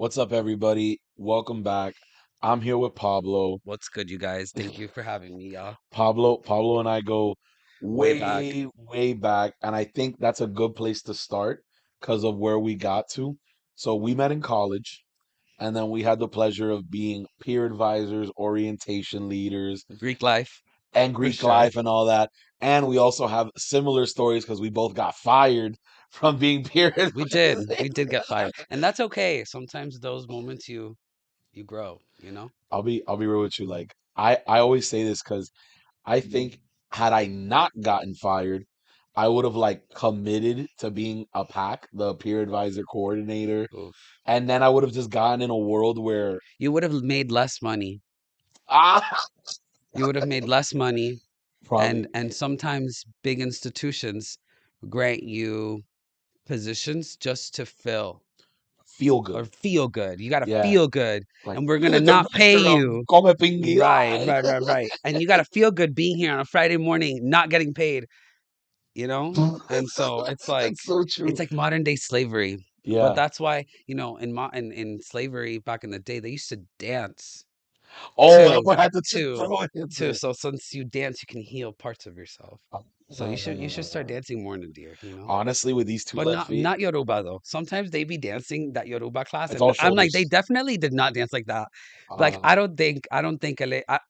What's up, everybody? Welcome back. I'm here with Pablo. What's good, you guys? Thank you for having me, y'all. Pablo and I go Way back. way back, and I think that's a good place to start because of where we got to. So we met in college, and then we had the pleasure of being peer advisors, orientation leaders, Greek life, and for Greek sure. life and all that. And we also have similar stories because we both got fired from being peer We did. We advisors. did get fired. And that's okay. Sometimes those moments you grow, you know? I'll be real with you. Like I always say this because I think had I not gotten fired, I would have like committed to being a PAC, the peer advisor coordinator, Oof. and then I would have just gotten in a world where You would have made less money. ah You would have made less money probably and sometimes big institutions grant you positions just to fill feel or good. feel good. You got to Yeah, feel good like and we're going feel to the not pay temperature of you. come pinguila. Right. And you got to feel good being here on a Friday morning, not getting paid, you know? And so That's so true. it's like modern day slavery. But Yeah. that's why, in slavery back in the day, they used to dance Oh, I too, would have to just too, throw it in too. there. So since you dance, you can heal parts of yourself. So No, no, you no, should no, start no. dancing more in the deer. Honestly, with these two But left not feet, not Yoruba though. Sometimes they be dancing that Yoruba class, it's and all I'm like, they shoulders. definitely did not dance like that. Like Ah, I don't think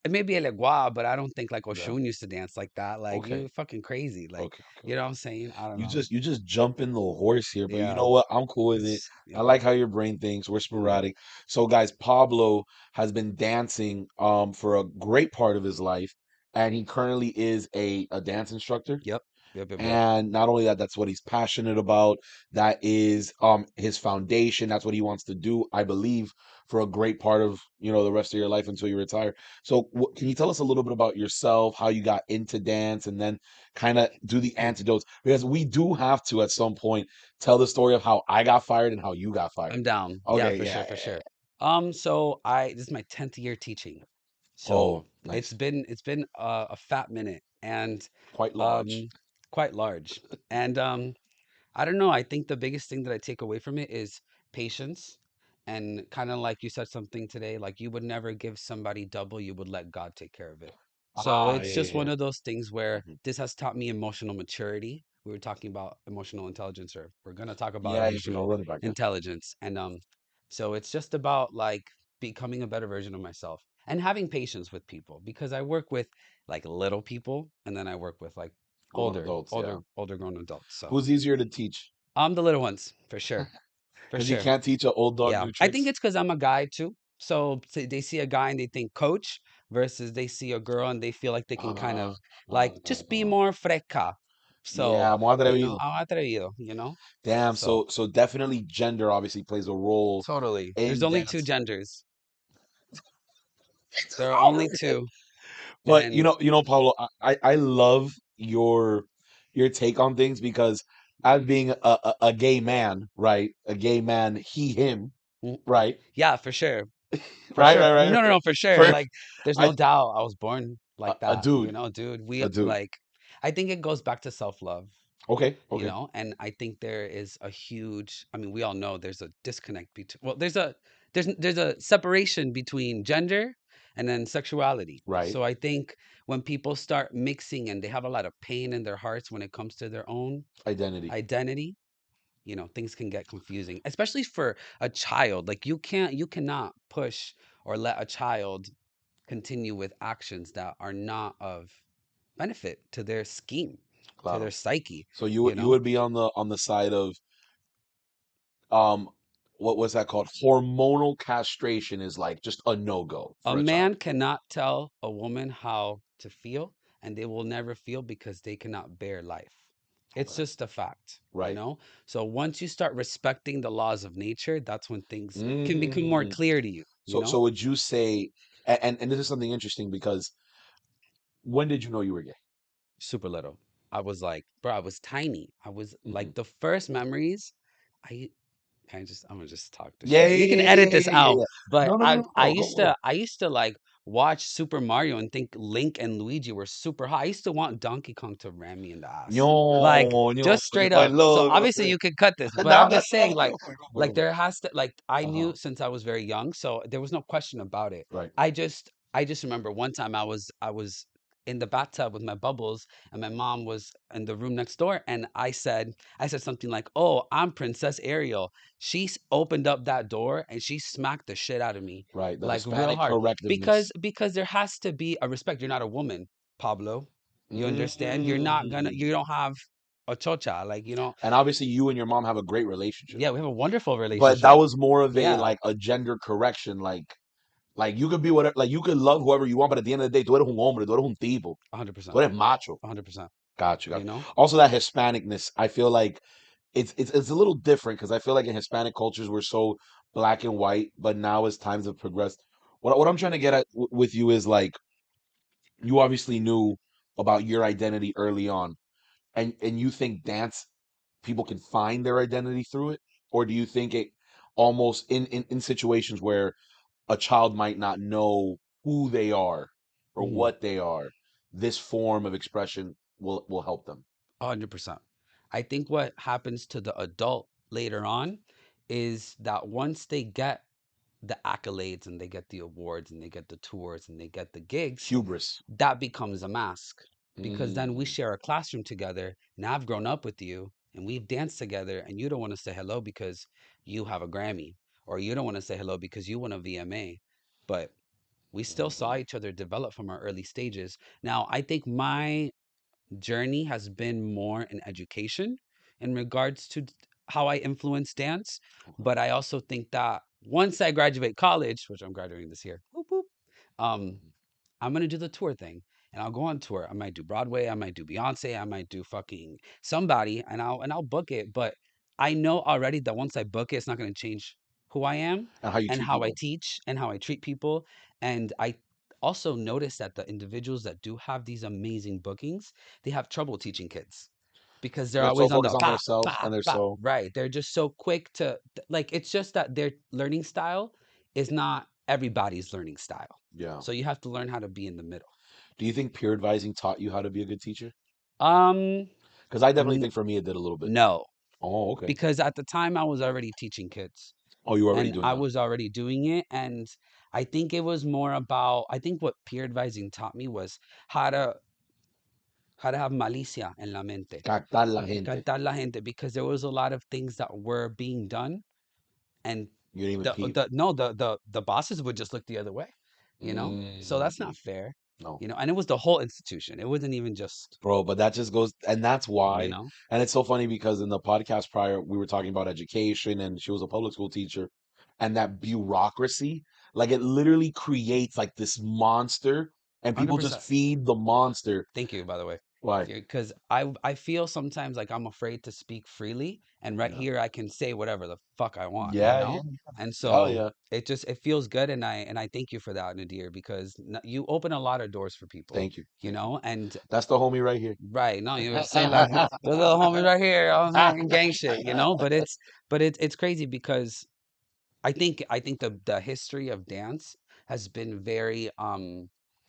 maybe Elegua, but I don't think like yeah. Oshun used to dance like that. Like Okay. you fucking crazy. Like you know Okay. what I'm saying? I don't You know. just jump in the horse here, but you Yeah. know what? I'm cool with it. I Yeah. like how your brain thinks. We're Yeah. sporadic. So guys, Pablo has been dancing for a great part of his life, and he currently is a dance instructor. Yep. Yep. And not only that, that's what he's passionate about. That is his foundation. That's what he wants to do, I believe, for a great part of, the rest of your life until you retire. So can you tell us a little bit about yourself, how you got into dance, and then kind of do the antidotes? Because we do have to at some point tell the story of how I got fired and how you got fired. I'm down. Yeah, Okay, for yeah, sure, yeah, for yeah. sure. So this is my 10th year teaching. Oh, So nice. it's been a fat minute and Quite large. um quite large. And I don't know. I think the biggest thing that I take away from it is patience. And kind of like you said something today, like you would never give somebody double, you would let God take care of it. So Ah, it's yeah, just yeah, one of those things where yeah. this has taught me emotional maturity. We were talking about emotional intelligence, or we're going to talk about Yeah, you know, emotional run it back. Yeah. intelligence. And so it's just about like becoming a better version of myself and having patience with people because I work with like little people and then I work with like Grown adults, yeah. older grown adults. So Who's easier to teach? I'm the little ones for sure. For Because you sure. can't teach an old dog Yeah. new I think tricks. it's because I'm a guy too. So they see a guy and they think coach versus they see a girl and they feel like they can kind Ah, of like just be more freca. So, yeah, more atrevido. I'm atrevido. Damn, So so definitely gender obviously plays a role totally. There's in only two dance. genders. There are only two. But And Pablo, I love your take on things because as being a gay man, right? A gay man, he, him, mm, right? yeah, for sure. For Right, sure. right, right, No, right. for sure. For Like there's no I doubt I was born like a that, dude, dude. a We dude. like I think it goes back to self-love. Okay, okay. And I think there is a huge, I mean, we all know there's a disconnect between, well, there's a separation between gender and then sexuality. Right. So I think when people start mixing and they have a lot of pain in their hearts when it comes to their own Identity. identity, things can get confusing, especially for a child. Like you cannot push or let a child continue with actions that are not of benefit to their scheme, to their Claro. psyche, So you you would you know? would be on the side of um what was that called? Hormonal castration is like just a no-go A for a child. man cannot tell a woman how to feel, and they will never feel because they cannot bear life. It's Okay. just a fact, Right. So once you start respecting the laws of nature, that's when things can become more Mm. clear to you, So would you say and this is something interesting because when did you know you were gay? Super little. I was like, bro, I was tiny. I was Hmm. like the first memories. I I'm gonna just talk the Yeah, shit. yeah, You can yeah, yeah, edit yeah, this yeah, yeah, out, yeah. but No, no, no, no, no. Go, go. I used to like watch Super Mario and think Link and Luigi were super hot. I used to want Donkey Kong to ram me in the ass. Like No, no, just straight I up. So love. obviously you could cut this, but No, I'm no, just no, saying go for it, go for it, like go for it. there has to like I Uh-huh. knew since I was very young, so there was no question about it. Right. I just remember one time I was in the bathtub with my bubbles and my mom was in the room next door and I said something like, "Oh, I'm Princess Ariel." Opened up that door and she smacked the shit out of me Right. The like real Hispanic hard because correctiveness. there has to be a respect. You're not a woman, Pablo. You understand? You Mm. don't have a chocha like, And obviously, you and your mom have a great relationship. yeah, we have a wonderful But that relationship. was more of a Yeah, like a gender correction. Like you could be whatever. Like you could love whoever you want, but at the end of the day, tú eres un hombre, tú eres un tipo, 100%. tú eres macho. 100%, Got you. Got you you. know? Also, that Hispanicness, I feel like it's a little different because I feel like in Hispanic cultures we're so black and white, but now as times have progressed, what I'm trying to get at with you is like you obviously knew about your identity early on, and you think dance people can find their identity through it, or do you think it almost in situations where a child might not know who they are or Mhm. what they are, this form of expression will help them? 100%. I think what happens to the adult later on is that once they get the accolades and they get the awards and they get the tours and they get the gigs, Hubris. that becomes a mask because then we Mm, share a classroom together and I've grown up with you and we've danced together and you don't want to say hello because you have a Grammy or you don't want to say hello because you won a VMA. But we still saw mhm. each other develop from our early stages. Now, I think my journey has been more in education in regards to how I influence dance. Okay. But I also think that once I graduate college, which I'm graduating this year, whoop, whoop, um, Mhm. I'm gonna do the tour thing. And I'll go on tour. I might do Broadway, I might do Beyonce, I might do fucking somebody, and I'll book it. But I know already that once I book it, it's not gonna change who I am And how you and treat how I people. teach and how I treat people. And I also notice that the individuals that do have these amazing bookings, they have trouble teaching kids because they're They're so always on focused the on bop, themselves bop, and they're bop. so, Right. They're just so quick to like it's just that their learning style is not everybody's learning style. yeah. So you have to learn how to be in the middle. Do you think peer advising taught you how to be a good teacher? Um, Because I definitely n- think for me it did a little bit. no, Oh, okay. because at the time I was already teaching kids Oh, you were already and doing I that. was already doing it. And I think it was more about, I think what peer advising taught me was how to, how to have malicia en la mente, Captar la gente. captar la gente, because there was a lot of things that were being done and You didn't even the peep. the no the bosses would just look the other way, so that's Mm, not fair, no. and it was the whole institution, it wasn't even just Bro, but that just goes, and that's you why. know And it's so funny because in the podcast prior, we were talking about education, and she was a public school teacher, and that bureaucracy, like it literally creates like this monster, and people just 100%. feed the monster. Thank you, by the way. Why? Because I feel sometimes like I'm afraid to speak freely, and right Yeah. here I can say whatever the fuck I want, Yeah, yeah, and yeah. Hell so yeah. it feels good, and I thank you for that, Nadir, because you open a lot of doors for people, Thank you. Thank you. and That's the homie right here. right, no, you were saying like the little homie right here, I was talking gang shit, but it's crazy because I think the history of dance has been very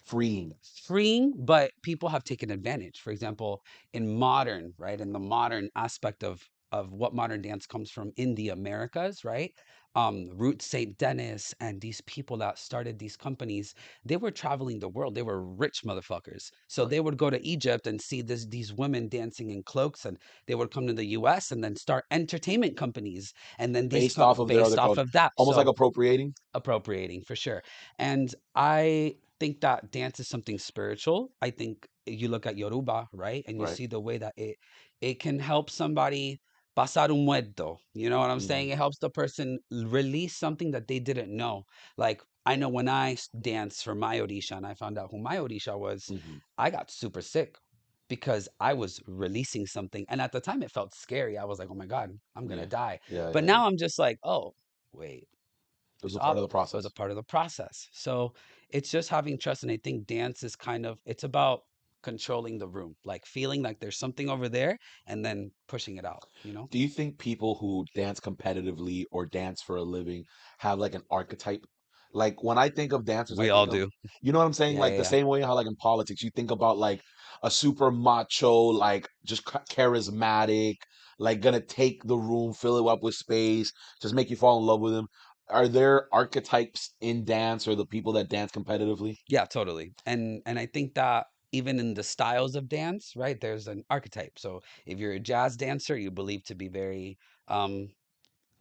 Freeing. freeing, but people have taken advantage. For example, in modern, right, in the modern aspect of what modern dance comes from in the Americas, right? Root St. Dennis and these people that started these companies, they were traveling the world. They were rich motherfuckers. So Right. they would go to Egypt and see these women dancing in cloaks, and they would come to the US and then start entertainment companies. And then Based off of their based other off culture. of that. Almost like So appropriating. appropriating for sure. And I think that dance is something spiritual. I think you look at Yoruba, right? And you Right. see the way that it can help somebody pasar un muerto. You know what I'm saying? It Mm-hmm. helps the person release something that they didn't know. Like I know when I danced for my Orisha and I found out who my Orisha was, Mm-hmm. I got super sick because I was releasing something. And at the time it felt scary. I was like, oh my God, I'm gonna Yeah. die. Yeah. But Yeah. Yeah. now I'm just like, oh, wait, It was it's a part up. of the It was a process. part of the process. So it's just having trust. And I think dance is kind of, it's about controlling the room, like feeling like there's something over there and then pushing it out. Do you think people who dance competitively or dance for a living have like an archetype? Like when I think of dancers, I We all think of, do. you know what I'm saying? Yeah, Like yeah, the yeah. same way how like in politics, you think about like a super macho, like just charismatic, like gonna take the room, fill it up with space, just make you fall in love with him. Are there archetypes in dance or the people that dance competitively? Yeah, totally. And I think that even in the styles of dance, right, there's an archetype. So if you're a jazz dancer, you believe to be very um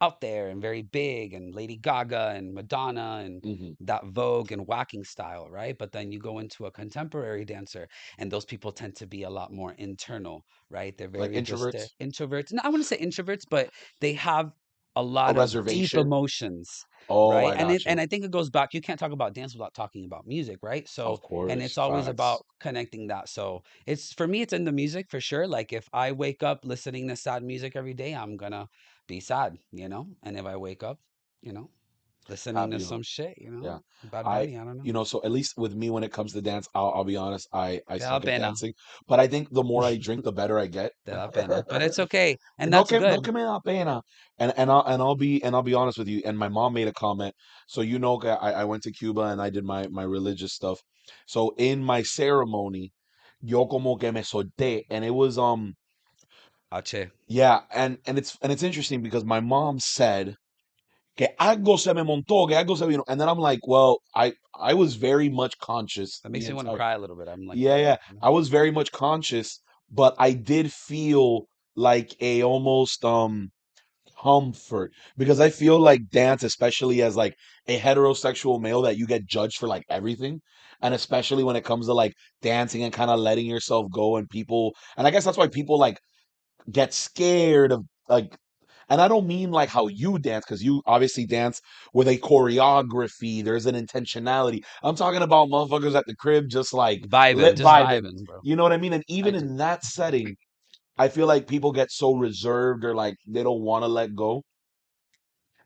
out there and very big and Lady Gaga and Madonna and Hmm. that Vogue and whacking style, right? But then you go into a contemporary dancer and those people tend to be a lot more internal, right? They're Like very just introverts, introverts. No, I wouldn't say introverts, but they have a a lot of deep reservation. emotions, Oh, right? I And got you. I think it goes back. You can't talk about dance without talking about music, right? Of So and course, it's always facts. about connecting that. So it's for me, it's in the music for sure. Like if I wake up listening to sad music every day, I'm gonna be sad, you know? And if I wake up, you know, listening to Happy some about. shit, you know, Yeah. Bad I, Bunny, I don't know. you know, so at least with me when it comes to dance, I'll be honest, I Te da suck at pena, dancing, but I think the more I drink, the better I get. te da pena. But it's okay. And No that's que no good. que me da pena. And I'll be honest with you. And my mom made a comment. So you know, I went to Cuba and I did my religious stuff. So in my ceremony, yo como que me solté, and it was Ache. yeah, and it's interesting because my mom said que algo se me montó, que algo se vino. And then I'm like, well, I was very much conscious That the makes me want to entire, cry a little bit. I'm like yeah, that, yeah. you know? I was very much conscious, but I did feel like a almost comfort because I feel like dance, especially as like a heterosexual male, that you get judged for like everything. And especially when it comes to like dancing and kind of letting yourself go and people, and I guess that's why people like get scared of like, and I don't mean like how you dance because you obviously dance with a choreography. There's an intentionality. I'm talking about motherfuckers at the crib just like Vibing, lip just vibing. vibing, bro. You know what I mean? And I even j- in that setting, I feel like people get so reserved or like they don't want to let go.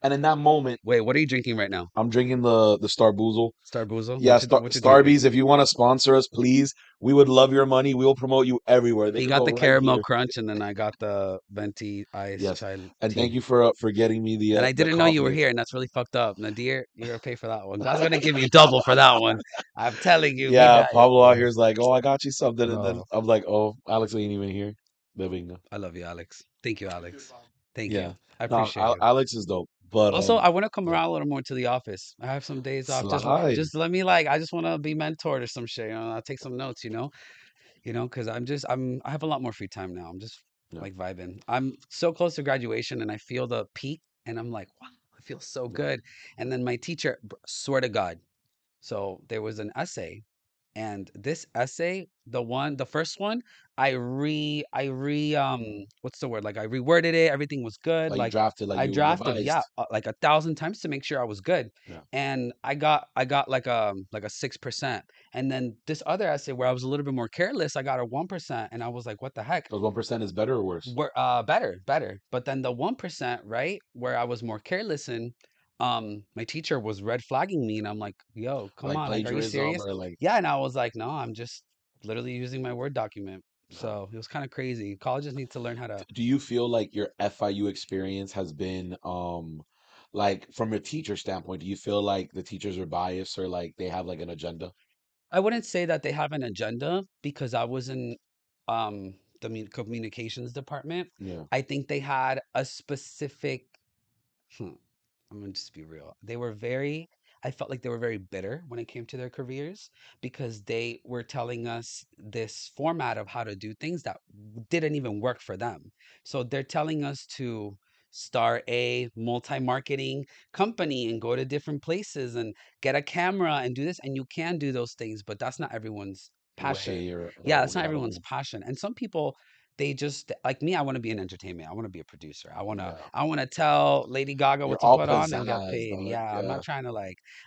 And in that moment, Wait, what are you drinking right now? I'm drinking the Starboozle. Starbuzo? Yeah, What you drinking? Starbies. If you want to sponsor us, please, we would love your money. We will promote you everywhere. They He could got go the right caramel here. crunch, and then I got the venti ice Yes, chai and thank tea. you for getting me And I the didn't know you were coffee. here, and that's really fucked up. Nadir, you're gonna pay for that one. God's gonna give you double for that one. I'm telling you, Yeah, mira Pablo out esto. here is like, oh, I got you something, and then Oh, I'm like, oh, Alex ain't even here. There we go. I love you, Alex. Thank you, Alex. Thank Yeah, you. I no, appreciate you. Alex is dope, but Also, I want to come yeah, around a little more to the office. I have some days off. slide. Just let me like. I just want to be mentored or some shit. You know, I'll take some notes. Because I have a lot more free time now. I'm just Yeah, like vibing. I'm so close to graduation, and I feel the peak, and I'm like, wow, I feel so yeah, good. And then my teacher, swear to God, so there was an essay, and this essay, the first one, what's the word? Like I reworded it, everything was good. like you Like drafted, like I you drafted, yeah, revised. like 1,000 times to make sure I was good. Yeah, And I got like a 6%. And then this other essay where I was a little bit more careless, I got a 1%. And I was like, what the heck? because 1% is better or worse, Better. But then the 1%, right, where I was more careless and my teacher was red flagging me and I'm like, yo, come like on, like, are you plagiarism serious? or like. Yeah, and I was like, no, I'm just literally using my Word document. Nah. So it was kind of crazy. Colleges need to learn how to. Do you feel like your FIU experience has been like from your teacher standpoint, do you feel like the teachers are biased or like they have like an agenda? I wouldn't say that they have an agenda because I was in the communications department. Yeah. I think they had a specific. Hmm, I'm gonna just be real. I felt like they were very bitter when it came to their careers because they were telling us this format of how to do things that didn't even work for them. So they're telling us to start a multi-marketing company and go to different places and get a camera and do this. And you can do those things, but that's not everyone's passion. Way or Yeah, that's way not out of everyone's home. passion. And some people they just like me, I want to be in entertainment. I want to be a producer. Yeah. I want to tell Lady Gaga You're what to all put on and get pizzazz, paid. dog. Yeah, Yeah.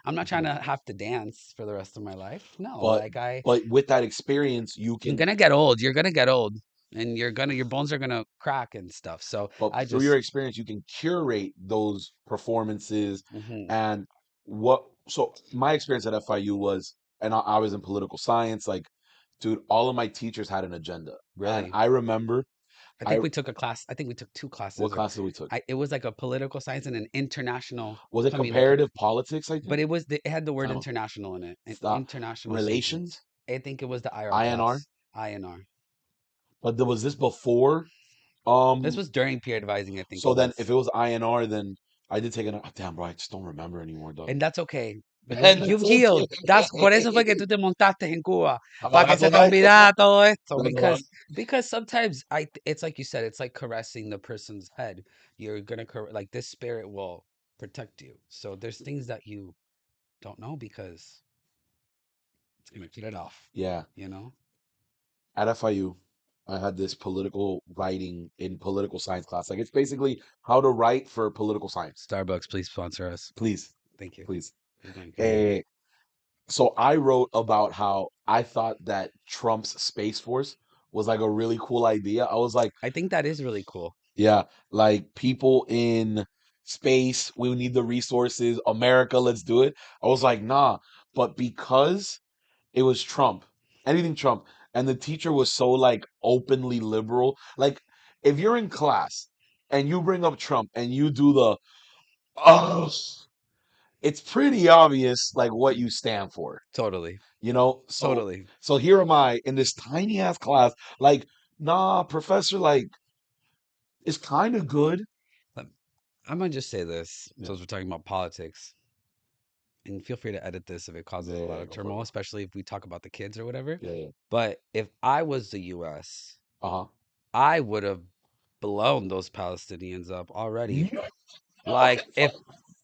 I'm not trying to have to dance for the rest of my life. No, But like but with that experience, you you're can gonna get old. You're gonna get old, and your bones are gonna crack and stuff. So but I through your just, experience, you can curate those performances mhm, and what so my experience at FIU was, and I was in political science, like, dude, all of my teachers had an agenda. And really, I remember I I think we took a class. I think we took two what classes, or classes we took? it was like a political science and an international Was it communication. comparative politics, I But think? it had the word Time out. international in it, and Stop. international something. Relations? I think it was the IR INR? class, INR. But was this before? This Um, was during period advising. I think it so then if was, it was INR, then I did take an damn bro, I just don't remember anymore, dog. and that's okay. Because And you've that's healed. okay. That's por eso fue que tú te montaste en Cuba, para que That's se te why. olvidara todo esto. That's why. Because sometimes it's like you said, it's like caressing the person's head. You're gonna like this spirit will protect you. So there's things that you don't know because it's gonna cut it off. Yeah. You know. At FIU, I had this political writing in political science class. Like it's basically how to write for political science. Starbucks, please sponsor us. Please, Thank you. please. Keep going, keep going. Eh, so I wrote about how I thought that Trump's Space Force was like a really cool idea. I was like, I think that is really cool. yeah, like people in space, we need the resources. America, let's do it. I was like, nah. But because it was Trump, anything Trump, and the teacher was so like openly liberal, like if you're in class and you bring up Trump and you do the oh, it's pretty obvious like what you stand for, Totally, you know? So totally. so here am I in this tiny ass class, like, nah, professor, like, it's kind of good. Um, I'm gonna just say this, Yeah. since we're talking about politics, and feel free to edit this if it Yeah, causes a yeah, lot yeah, of go for it, turmoil, bro. especially if we talk about the kids or whatever. Yeah, yeah. But if I was the U.S., Uh-huh. I would have blown those Palestinians up already. Yeah. Like if,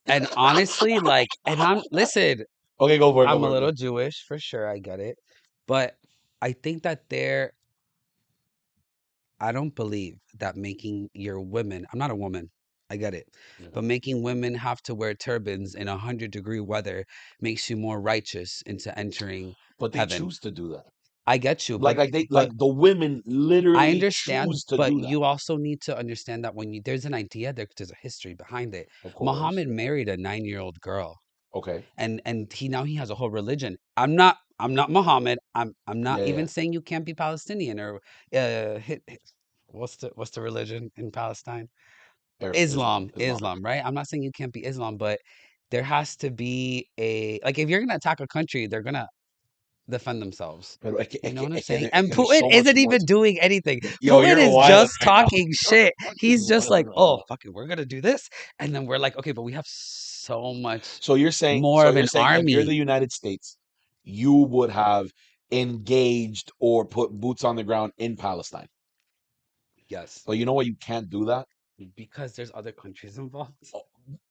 and honestly, like, and I'm listen, Okay, go for it, go I'm a for it, little bro. Jewish for sure, I get it, but I think that I don't believe that making your women, I'm not a woman, I get it, Yeah. but making women have to wear turbans in 100-degree weather makes you more righteous into entering But they heaven. choose to do that. I get you, Like they but like the women I literally understand, choose to but do that. you also need to understand that when there's an idea, there's a history behind it. Of course. Muhammad married a 9-year-old girl, Okay. and he has a whole religion. I'm not Muhammad. I'm not Yeah, yeah, even yeah. saying you can't be Palestinian or what's the religion in Palestine? Islam, Islam, Islamic. Islam, right? I'm not saying you can't be Islam, but there has to be a like if you're gonna attack a country, they're gonna defend themselves. Pero You know what I'm saying? es And que there's Putin so much isn't more even to doing anything. Yo, Putin you're is wilding just right now. talking You're shit. fucking He's just like, wilding right oh, now. fuck it, we're gonna do this, and then we're like, okay, but we have so much more So of you're an saying if you're the army. United States, you would have engaged or put boots on the ground in Palestine. Yes, But you know what? You can't do that. because there's other countries involved. Oh,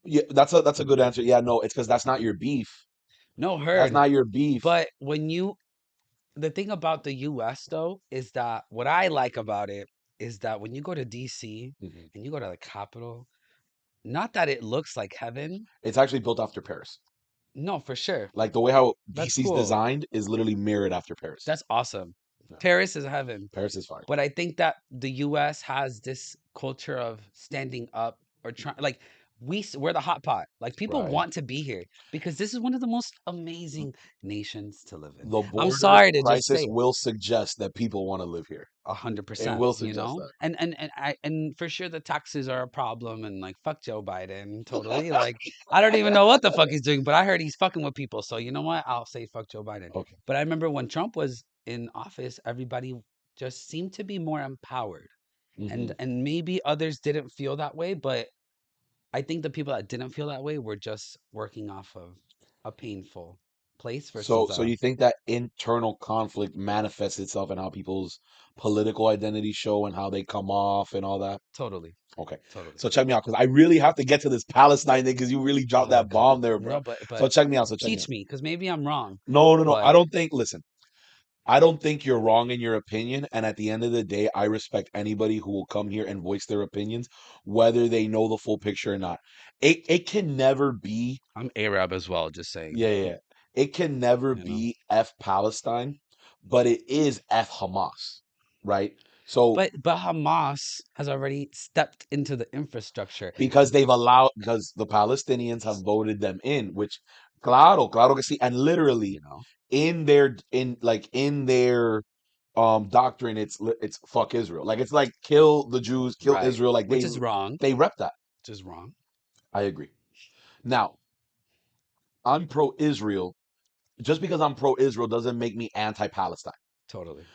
yeah, that's a good answer. Yeah, no, it's because that's not your beef. No, That's heard. not your beef. But the thing about the US though is that what I like about it is that when you go to DC Mhm. and you go to the Capitol, not that it looks like heaven. It's actually built after Paris. No, for sure. Like the way how That's DC's cool. designed is literally mirrored after Paris. That's awesome. Yeah. Paris is heaven. Paris is fire. But I think that the US has this culture of standing up or trying like we're the hot pot. Like people Right. want to be here because this is one of the most amazing nations to live in. The I'm border sorry to just crisis say it. will suggest that people want to live here. a hundred It percent, will you suggest know, that. and for sure the taxes are a problem, and like fuck Joe Biden, totally. Like I don't even know what the fuck he's doing, but I heard he's fucking with people. So you know what? I'll say fuck Joe Biden. Okay. But I remember when Trump was in office, everybody just seemed to be more empowered, Hmm. and maybe others didn't feel that way, but I think the people that didn't feel that way were just working off of a painful place So, versus so you think that internal conflict manifests itself in how people's political identities show and how they come off and all that? totally, Okay. totally. So check me out because I really have to get to this Palestine thing because you really dropped Oh that god, bomb there, bro. no, but So check me out. So check me teach out. me because maybe I'm wrong, No, no, no. I but don't think, listen, I don't think you're wrong in your opinion. And at the end of the day, I respect anybody who will come here and voice their opinions, whether they know the full picture or not. It can never be, I'm Arab as well. Just saying, yeah, yeah, yeah. It can never you know. be F Palestine, but it is F Hamas, right? So But Hamas has already stepped into the infrastructure, because the Palestinians have voted them in, which claro, claro que sí, and literally you know. in their doctrine, it's fuck Israel. Like it's like kill the Jews, kill Right. Israel. Like Which is wrong. they rep that. Which is wrong. I agree. Now, I'm pro Israel. Just because I'm pro Israel doesn't make me anti Palestine. Totally.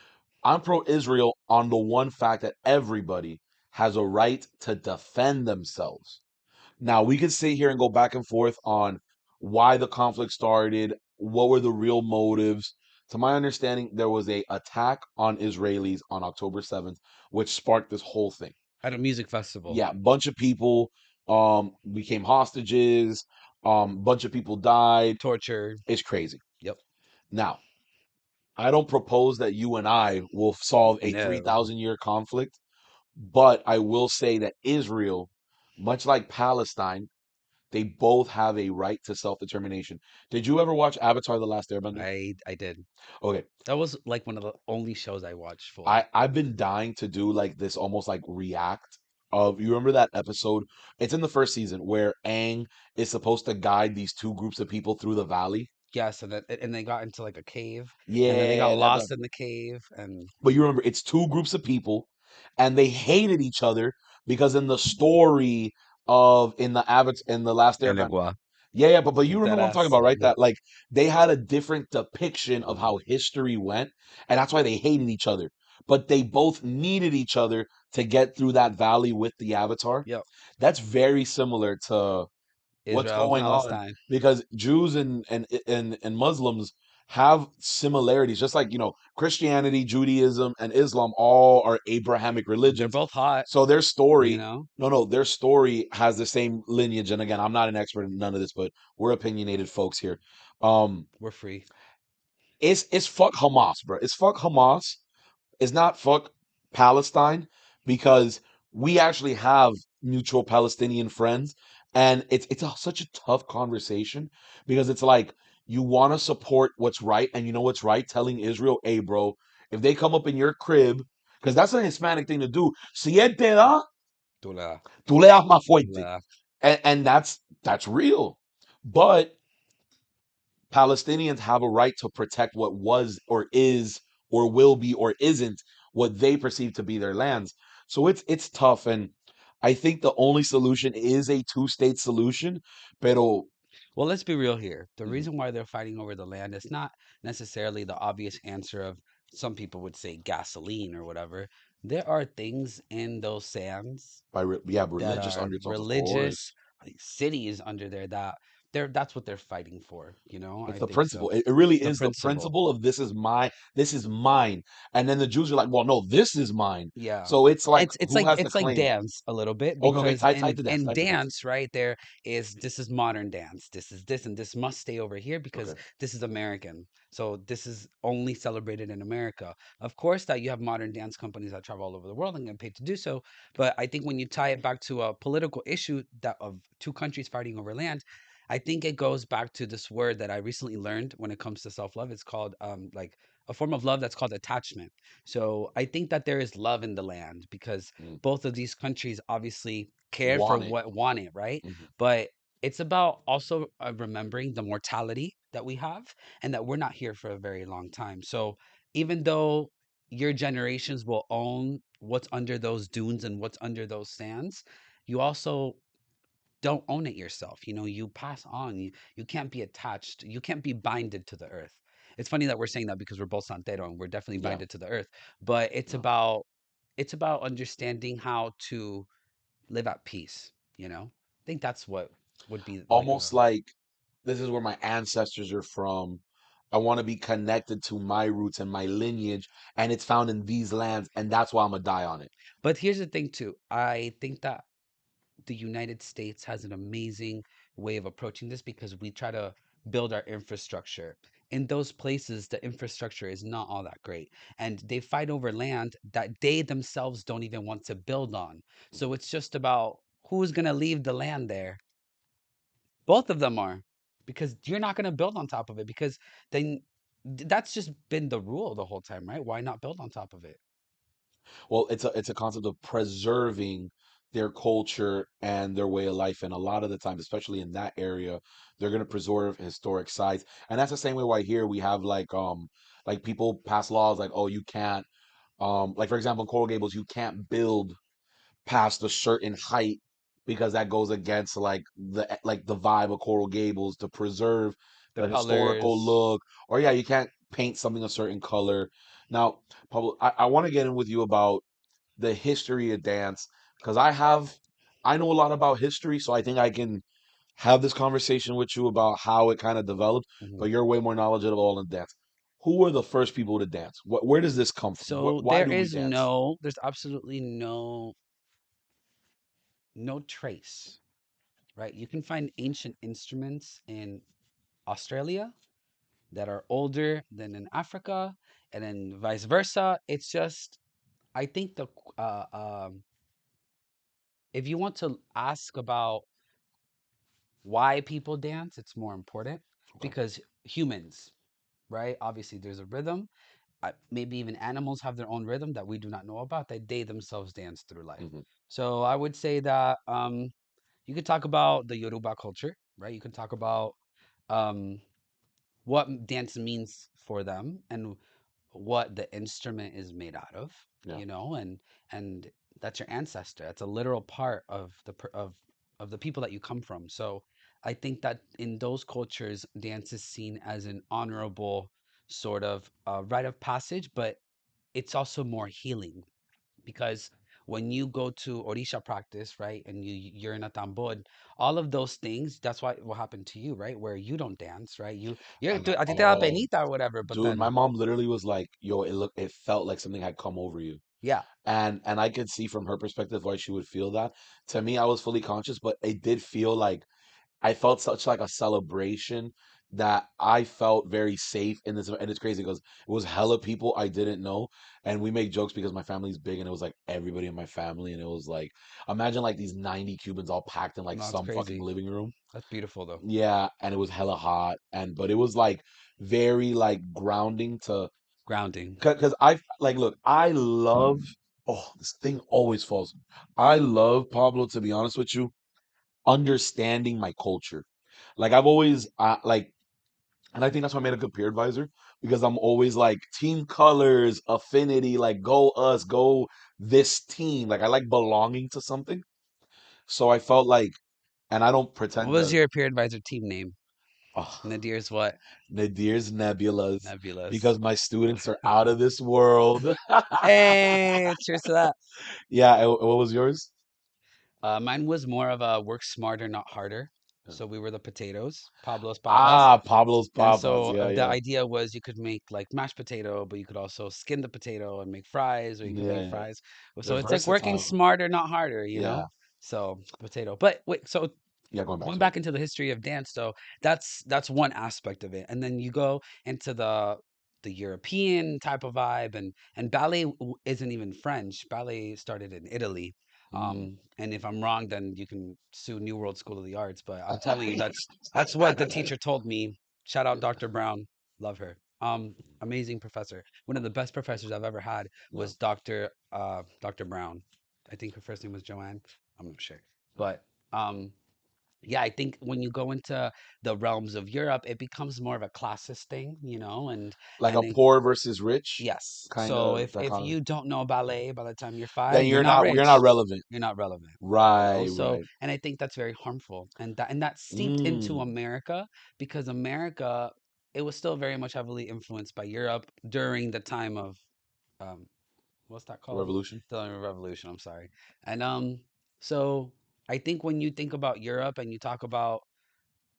I'm pro Israel on the one fact that everybody has a right to defend themselves. Now, we could sit here and go back and forth on why the conflict started, what were the real motives. To my understanding, there was a attack on Israelis on October 7th, which sparked this whole thing. At a music festival. Yeah, a bunch of people became hostages, bunch of people died. Torture. It's crazy. Yep. Now, I don't propose that you and I will solve a No. 3,000 year conflict, but I will say that Israel, much like Palestine, they both have a right to self determination. Did you ever watch Avatar: The Last Airbender? I did. Okay, That was like one of the only shows I watched full. I've been dying to do like this almost like react of, you remember that episode? It's in the first season where Aang is supposed to guide these two groups of people through the valley. Yes, and they got into like a cave, and then they got Yeah, lost in the cave, and but you remember it's two groups of people and they hated each other because in the story of in the Avatar in the Last Airbender. Elegua. Yeah, but you remember That what I'm talking ass. about, right? Yep. That like they had a different depiction of Hmm. how history went, and that's why they hated each other. But they both needed each other to get through that valley with the Avatar. Yep. That's very similar to what's Israel and going on Palestine. because Jews and Muslims have similarities, just like Christianity, Judaism, and Islam all are Abrahamic They're religions. both hot, So their you story, know? no, their story has the same lineage. And again, I'm not an expert in none of this, but we're opinionated folks here. Um, We're free. it's fuck Hamas, bro. It's fuck Hamas is not fuck Palestine because we actually have mutual Palestinian friends, and such a tough conversation because it's like you want to support what's right, and you know what's right, telling Israel, "Hey, bro, if they come up in your crib, because that's a Hispanic thing to do, si él te da, Tula. tú le das más fuerte," Tula. and that's real, but Palestinians have a right to protect what was or is or will be or isn't what they perceive to be their lands. So it's tough, and I think the only solution is a two-state solution. Pero Well, let's be real here. The Mhm. reason why they're fighting over the land is not necessarily the obvious answer of some people would say gasoline or whatever. There are things in those sands Yeah, that religious are undertones, of religious course. like, cities under there that that's what they're fighting for, It's I the think so. principle. It really The is the principle. principle of this is mine. And then the Jews are like, well, no, this is mine. Yeah. So it's like, It's who like has the it's like claim? dance a little bit Okay, okay, because tied to dance, in tied to dance. dance, right, there is this is modern dance. This is this and this must stay over here because Okay. this is American. So this is only celebrated in America. Of course that you have modern dance companies that travel all over the world and get paid to do so, but I think when you tie it back to a political issue that of two countries fighting over land, I think it goes back to this word that I recently learned when it comes to self-love. It's called like a form of love that's called attachment. So I think that there is love in the land because Mm. both of these countries obviously care for Want it. what want it, right? Mhm. But it's about also remembering the mortality that we have and that we're not here for a very long time. So even though your generations will own what's under those dunes and what's under those sands, you also don't own it yourself. You pass on. You can't be attached. You can't be binded to the earth. It's funny that we're saying that because we're both Santero and we're definitely Yeah. binded to the earth. But No. it's about understanding how to live at peace. I think that's what would be like Almost like this is where my ancestors are from. I want to be connected to my roots and my lineage, and it's found in these lands, and that's why I'm gonna die on it. But here's the thing too. I think that the United States has an amazing way of approaching this because we try to build our infrastructure. In those places, the infrastructure is not all that great. And they fight over land that they themselves don't even want to build on. So it's just about who's going to leave the land there. Both of them are, because you're not going to build on top of it because then that's just been the rule the whole time, right? Why not build on top of it? Well, it's a concept of preserving their culture and their way of life. And a lot of the time, especially in that area, they're gonna preserve historic sites. And that's the same way why here we have like people pass laws like, oh, you can't like for example in Coral Gables, you can't build past a certain height because that goes against like the vibe of Coral Gables to preserve The the historical colors. look. Or yeah, you can't paint something a certain color. Now, Pablo, I want to get in with you about the history of dance because I know a lot about history, so I think I can have this conversation with you about how it kind of developed, Mhm. but you're way more knowledgeable in dance. Who were the first people to dance? Where does this come from? So Why do we dance? there's absolutely no trace, right? You can find ancient instruments in Australia that are older than in Africa, and then vice versa. It's just, I think uh, um, if you want to ask about why people dance, it's more important Okay. because humans, right? Obviously, there's a rhythm. Maybe even animals have their own rhythm that we do not know about that they themselves dance through life. Hmm. So I would say that you could talk about the Yoruba culture, right? You can talk about um, what dance means for them and what the instrument is made out of, Yeah. and that's your ancestor. That's a literal part of the people that you come from. So I think that in those cultures, dance is seen as an honorable sort of rite of passage, but it's also more healing because when you go to orisha practice, right, and you're in a tambor, all of those things, that's why what happened to you, right, where you don't dance, right? And A ti te da penita or whatever, but dude, my then mom literally was like, "Yo, it felt like something had come over you." yeah, And I could see from her perspective why she would feel that. To me, I was fully conscious, but it did feel like I felt such like a celebration that I felt very safe in this. And it's crazy because it was hella people I didn't know. And we make jokes because my family's big and it was like everybody in my family. And it was like, imagine like these 90 Cubans all packed in like no, it's some fucking crazy. living room. That's beautiful though. Yeah. And it was hella hot. But it was like very like grounding to, Grounding. because look, I love, oh, this thing always falls. I love, Pablo, to be honest with you, understanding my culture. Like I've always and I think that's why I made a good peer advisor because I'm always like team colors, affinity, like go us, go this team. Like I like belonging to something. So I felt like, and I don't What pretend was to. your peer advisor team name? Oh, Nadir's what? Nadir's Nebulas Nebulous. because my students are out of this world. Hey, cheers to that. Yeah, and what was yours? Mine was more of a work smarter, not harder. So we were the potatoes, Pablo's papas. Ah, Pablo's And Papas. so Yeah, the yeah, idea was you could make like mashed potato, but you could also skin the potato and make fries, or you could yeah, make yeah. fries. So They're it's like working versatile. smarter, not harder, Yeah, So potato. But wait, so yeah. Going back going to it. back into the history of dance, though, that's one aspect of it. And then you go into the European type of vibe, and ballet isn't even French. Ballet started in Italy. Mm. And if I'm wrong, then you can sue New World School of the Arts. But I'm telling you, that's what the teacher told me. Shout out Dr. Brown, love her. Amazing professor. One of the best professors I've ever had Yeah. was Dr. Brown. I think her first name was Joanne. I'm not sure, but um yeah, I think when you go into the realms of Europe, it becomes more of a classist thing, Like a and then poor versus rich yes. kind So of if dichotomy. you don't know ballet by the time you're Then 5, you're not relevant. you're not relevant. Right, So, right. and I think that's very harmful, and that seeped into Mm. America because America, it was still very much heavily influenced by Europe during the time of um, what's that called? Revolution. The Revolution. I'm sorry. And so I think when you think about Europe and you talk about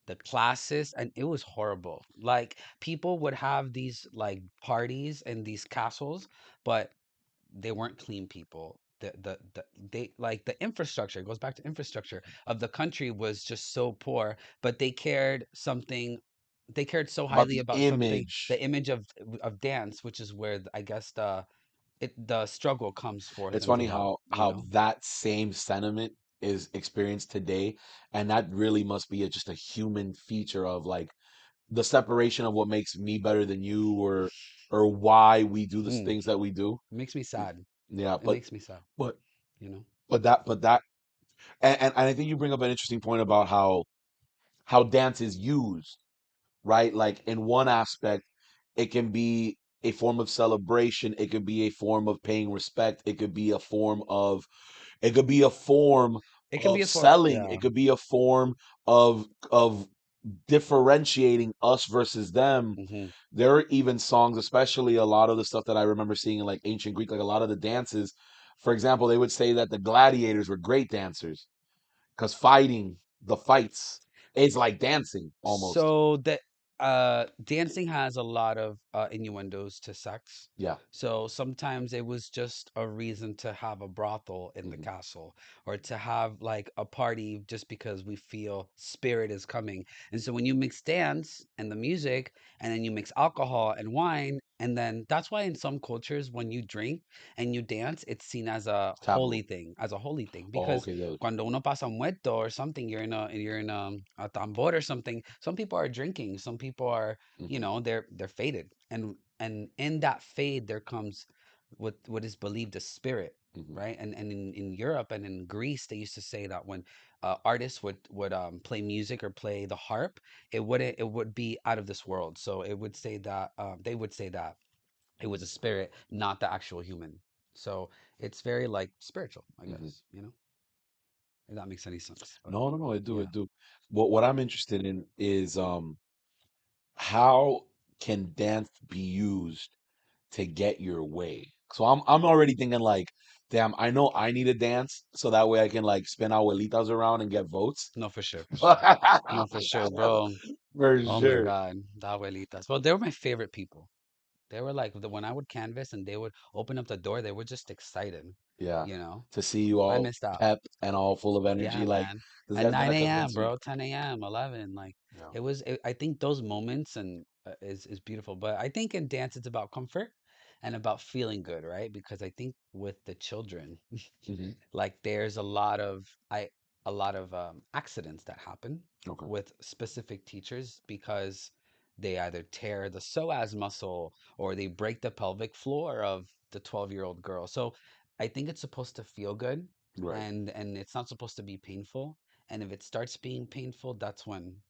the classes, and it was horrible. Like people would have these like parties in these castles, but they weren't clean people. They like the infrastructure, it goes back to infrastructure of the country was just so poor, but they cared so About highly the about something, image. the image of dance, which is where I guess the struggle comes forth It's and funny develop. how that same sentiment is experienced today, and that really must be just a human feature of like the separation of what makes me better than you, or why we do the Mm, things that we do. it makes me sad. Yeah, It makes me sad, but you know. but that And I think you bring up an interesting point about how dance is used, right? Like in one aspect, it can be a form of celebration, it could be a form of paying respect, it could be a form It can be of a for selling, yeah. it could be a form of differentiating us versus them. Hmm. There are even songs, especially a lot of the stuff that I remember seeing in like ancient Greek, like a lot of the dances. For example, they would say that the gladiators were great dancers because fighting, the fights, is like dancing almost. So that dancing has a lot of innuendos to sex. Yeah. So sometimes it was just a reason to have a brothel in the Hmm. castle or to have like a party just because we feel spirit is coming. And so when you mix dance and the music and then you mix alcohol and wine, and then that's why in some cultures when you drink and you dance, it's seen Taboo. as a holy thing Oh, because okay. cuando uno pasa muerto or something, you're in a tambor or something. Some people are drinking. Some people are, Hmm. they're faded, and in that fade there comes what is believed as spirit, Hmm. right? And in Europe and in Greece, they used to say that when artists would play music or play the harp, it would be out of this world. So it would say that they would say that it was a spirit, not the actual human. So it's very like spiritual, I Hmm. guess, if that makes any sense. But No, no, no. It do, yeah, it do. What I'm interested in is how can dance be used to get your way? So I'm already thinking like, damn, I know I need to dance so that way I can like spin abuelitas around and get votes. no, for sure, for sure. No, for sure, For bro. Oh my sure. God, the abuelitas. Well, they were my favorite people. They were like when I would canvas and they would open up the door, they were just excited, Yeah. you know. To see you I all missed out. pep and all full of Yeah, energy, like man. this At guy's 9 gonna a.m., convince me. bro, 10 a.m., 11. Like Yeah. I think those moments and is beautiful. But I think in dance it's about comfort and about feeling good, right? Because I think with the children, Hmm. like there's a lot of accidents that happen Okay. with specific teachers because they either tear the psoas muscle or they break the pelvic floor of the 12-year-old girl. So I think it's supposed to feel good, Right. and it's not supposed to be painful. And if it starts being painful, that's when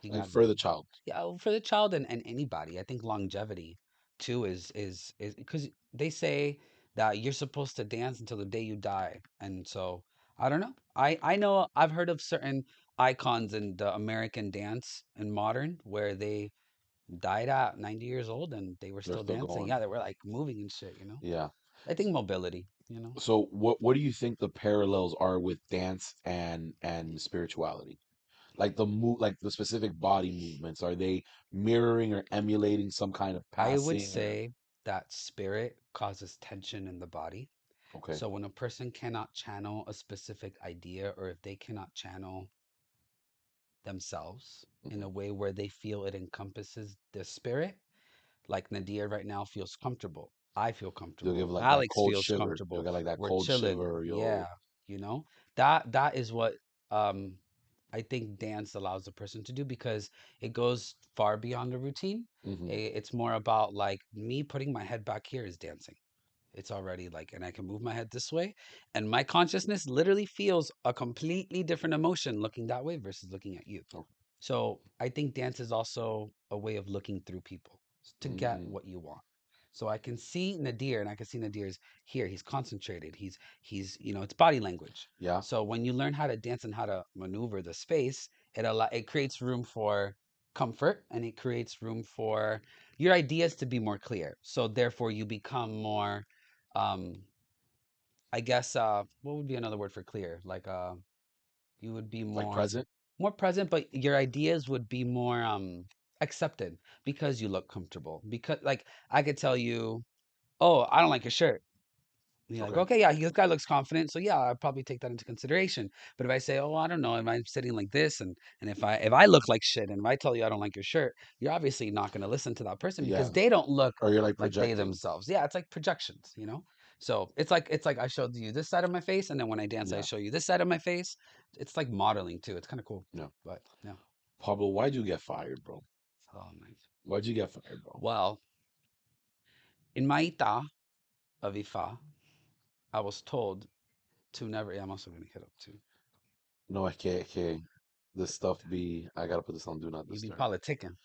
you Like got for the child. yeah, for the child and anybody. I think longevity too is because they say that you're supposed to dance until the day you die. And so I don't know. I know I've heard of certain icons in the American dance and modern where they died at 90 years old and they were They're still still dancing. going. Yeah, they were like moving and shit. Yeah. I think mobility. So what do you think the parallels are with dance and spirituality? Like like the specific body movements, are they mirroring or emulating some kind of I would passing or say that spirit causes tension in the body. okay. So when a person cannot channel a specific idea or if they cannot channel themselves in Hmm. a way where they feel it encompasses the spirit, like Nadir right now feels comfortable. I feel You'll give comfortable. like that Alex cold feels shiver. You'll comfortable. get like that We're cold chilling. shiver. Yeah, You'll that is what um I think dance allows the person to do because it goes far beyond the routine. hmm It's more about like me putting my head back here is dancing. It's already like, and I can move my head this way, and my consciousness literally feels a completely different emotion looking that way versus looking at you. okay. So I think dance is also a way of looking through people to get Hmm. what you want. So I can see Nadir and I can see Nadir's here. He's concentrated. He's it's body language. Yeah. So when you learn how to dance and how to maneuver the space, it creates room for comfort and it creates room for your ideas to be more clear. So therefore you become more um I guess what would be another word for clear? Like you would be Like more present. present, but your ideas would be more accepted because you look comfortable. Because like I could tell you, oh, I don't like your shirt. And you're like, Okay. okay, yeah, this guy looks confident, so yeah, I'd probably take that into consideration. But if I say, oh, I don't know, am I sitting like this, and if I look like shit, and if I tell you I don't like your shirt, you're obviously not going to listen to that person because Yeah. they don't look Or you're like like they projecting. themselves. Yeah, it's like projections. So it's like I showed you this side of my face, and then when I dance, I Yeah. show you this side of my face. It's like modeling too. It's kind of cool. Yeah. But yeah. Pablo, why'd you get fired, bro? Oh, nice. Why'd you get fired, bro? Well, in my ita of Ifa, I was told Two never. Yeah, I'm also gonna hit up two. No, I can't. This stuff be. I gotta put this on Do Not You be Disturb. politicking.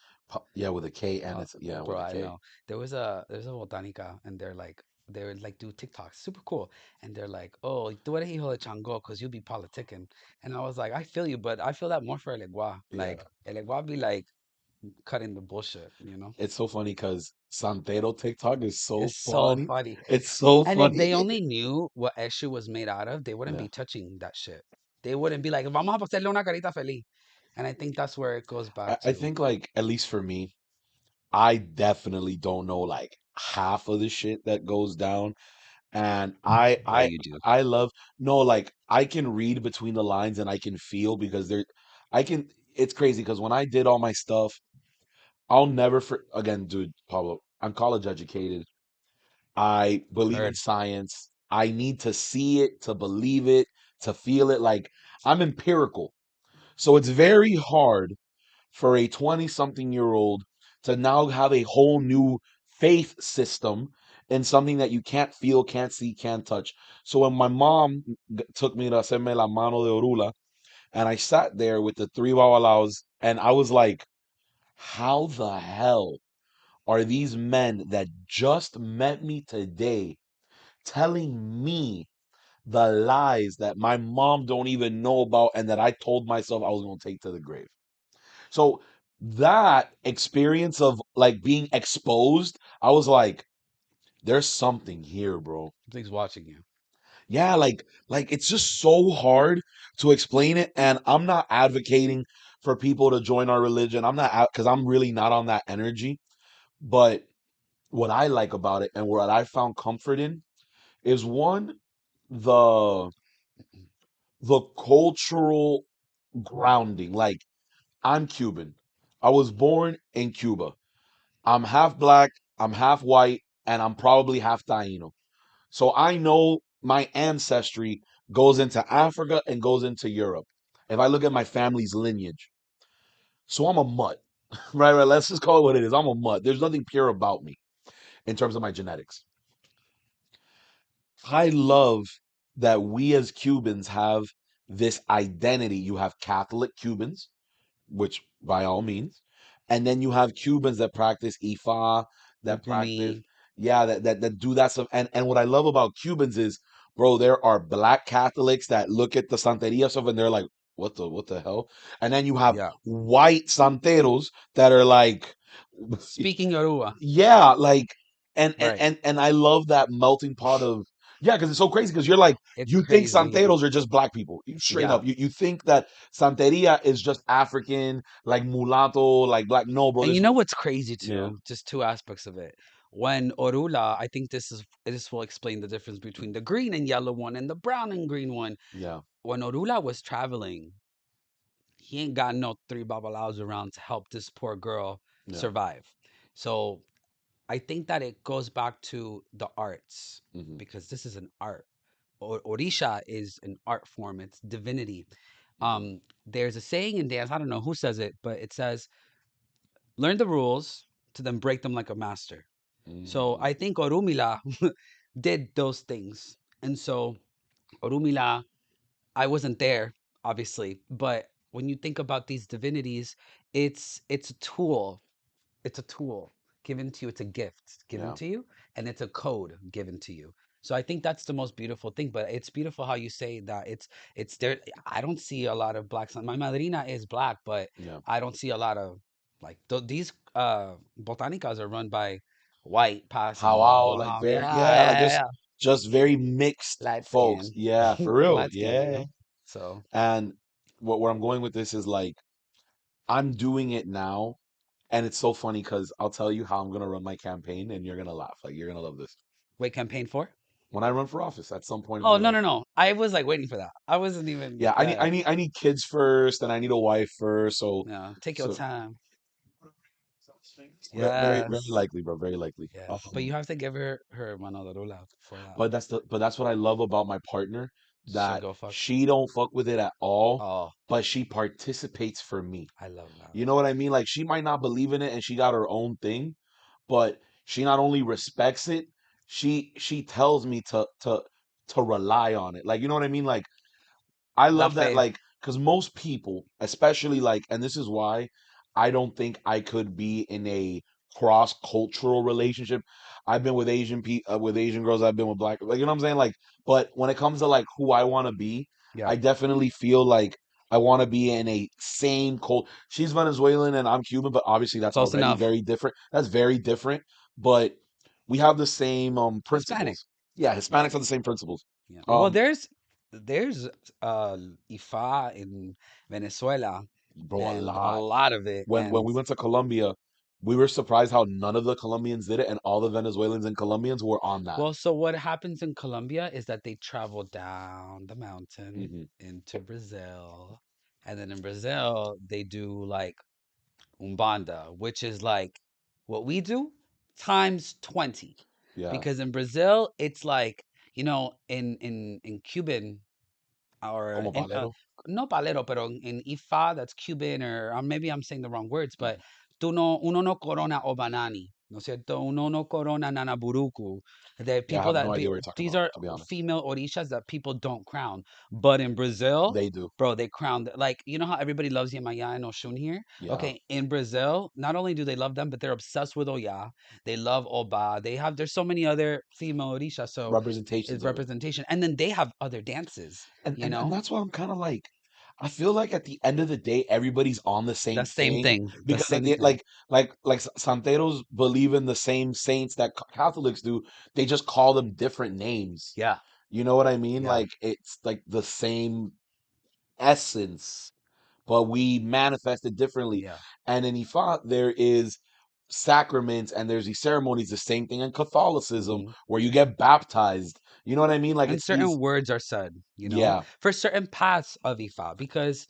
Yeah, with a K and it's yeah Bro, with a I K. know. There's a botanica and they would like do TikToks, super cool. And they're like, "Oh, tú eres hijo de chango because you be politicking." And I was like, "I feel you, but I feel that more for El Egua. Yeah, Like El Egua be like cutting the bullshit, you know?" it's so funny because Santero TikTok is so It's so funny. funny. It's so And if funny. they only knew what Eshu was made out of, they wouldn't Yeah, be touching that shit. They wouldn't be like, "Vamos a hacerle una carita feliz." And I think that's where it goes back I to. think like at least for me, I definitely don't know like half of the shit that goes down, and Boy, you do. I love no like I can read between the lines and I can feel because there, I can. It's crazy because when I did all my stuff, I'll never for again, dude, Pablo. I'm college educated. I believe in Heard. science. I need to see it, to believe it, to feel it. Like I'm empirical. So it's very hard for a 20 something year old to now have a whole new faith system in something that you can't feel, can't see, can't touch. So when my mom took me to hacerme la mano de orula, and I sat there with the three babalaos, and I was like, how the hell are these men that just met me today telling me the lies that my mom don't even know about and that I told myself I was going to take to the grave? So that experience of like being exposed, I was like, there's something here, bro. Something's watching you. Yeah, like it's just so hard to explain it. And I'm not advocating for people to join our religion. I'm not because I'm really not on that energy. But what I like about it and what I found comfort in is one, the the cultural grounding. Like I'm Cuban. I was born in Cuba. I'm half black, I'm half white, and I'm probably half Taino. So I know my ancestry goes into Africa and goes into Europe. If I look at my family's lineage. So I'm a mutt. Right, right. Let's just call it what it is. I'm a mutt. There's nothing pure about me in terms of my genetics. I love that we as Cubans have this identity. You have Catholic Cubans, which by all means. And then you have Cubans that practice Ifa, that practice, Gumi. yeah, that do that stuff. And what I love about Cubans is, bro, there are black Catholics that look at the Santeria stuff and they're like, what the hell? And then you have Yeah. white Santeros that are like, Speaking Yoruba. yeah, like, and and Right. and and I love that melting pot of yeah, because it's so crazy because you're like It's you think crazy. Santeros are just black people, straight Yeah. up. You think that Santeria is just African, like mulatto, like black. No, bro, And you this know what's crazy yeah, too? Just two aspects of it. When Orula, I think this will explain the difference between the green and yellow one and the brown and green one. yeah, When Orula was traveling, he ain't got no three babalaos around to help this poor girl yeah, survive. So I think that it goes back to the arts hmm, because this is an art. Orisha is an art form. It's divinity. hmm, There's a saying in dance. I don't know who says it, but it says, "Learn the rules to then break them like a master." So mm, I think Orumila did those things, and so Orumila, I wasn't there, obviously, but when you think about these divinities, it's a tool. It's a tool given to you. It's a gift given yeah, to you, and it's a code given to you. So I think that's the most beautiful thing. But it's beautiful how you say that it's there. I don't see a lot of blacks. My madrina is black, but yeah. I don't see a lot of like these botanicas are run by white Powwow, passing. like Yeah, very yeah, like yeah, yeah. just very mixed Light folks. skin, Yeah, for real. light skin, Yeah. So And where I'm going with this is like I'm doing it now. And it's so funny because I'll tell you how I'm gonna run my campaign, and you're gonna laugh. Like you're gonna love this. wait, campaign for? When I run for office at some point in Oh, my no, life. no, no. I was like waiting for that. I wasn't even. Yeah, Yeah, yeah. I need kids first, and I need a wife first. Yeah, take your So time. very Yes. likely, bro. Very likely. Yeah. But you have to give her mano de rula for that. But that's what I love about my partner, She'll that go fuck. she don't fuck with it at all, Oh, but she participates for me. I love that. You know what I mean? Like she might not believe in it, and she got her own thing, but she not only respects it, she tells me to to rely on it. Like, you know what I mean? Like, I La love that, fe. like, because most people, especially like, and this is why I don't think I could be in a cross-cultural relationship. I've been with with Asian girls. I've been with black, like, you know what I'm saying? Like, but when it comes to like who I want to be, Yeah. I definitely feel like I want to be in a same cult. She's Venezuelan and I'm Cuban, but obviously that's Close already enough. very different. That's very different, but we have the same Hispanic. principles. Yeah, Hispanics have the same principles. Yeah. Well, Um, there's IFA in Venezuela bro, a and a lot. lot of it. When And we went to Colombia, we were surprised how none of the Colombians did it, and all the Venezuelans and Colombians were on that. well, so what happens in Colombia is that they travel down the mountain Hmm. into Brazil. And then in Brazil, they do like Umbanda, which is like what we do times 20. Yeah, Because in Brazil, it's like, in Cuban or como in palero. no palero, pero in Ifa, that's Cuban, or maybe I'm saying the wrong words, but tú no, uno no corona o banani, ¿no es cierto? Uno no corona nanaburuku. The Yeah, I people have no idea that what you're talking these about, are to be honest. female orishas that people don't crown, but in Brazil, They do. bro, they crown like you know how everybody loves Yemaya and Oshun here. Yeah, Okay, in Brazil, not only do they love them, but they're obsessed with Oya. They love Oba. There's so many other female orishas, so representations it's of it, representation, and then they have other dances and you and know that's why I'm kind of like, I feel like at the end of the day, everybody's on the the same same thing thing, the because at same the thing. Santeros believe in the same saints that Catholics do. They just call them different names. Yeah, You know what I mean? yeah, Like it's like the same essence, but we manifest it differently. yeah. And in Ifa, there is sacraments and there's these ceremonies, the same thing in Catholicism, Hmm. where you get baptized. You know what I mean? Like And it's these, certain words are said, yeah, for certain paths of Ifa, because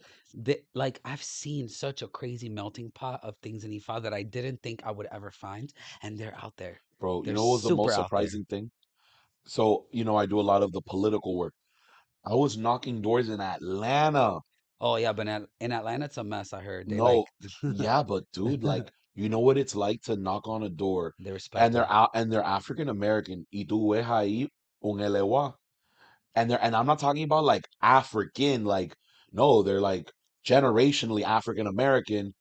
like I've seen such a crazy melting pot of things in Ifa that I didn't think I would ever find, and they're out there. bro. You They're know what was the super most out there. surprising thing? So, I do a lot of the political work. I was knocking doors in Atlanta. Oh yeah, but in Atlanta, it's a mess. I heard they No, like yeah, but dude, like, you know what it's like to knock on a door they and respect they're it. out and they're African American. Y tú ves ahí un elewa. And I'm not talking about like African, like no, they're like generationally African American,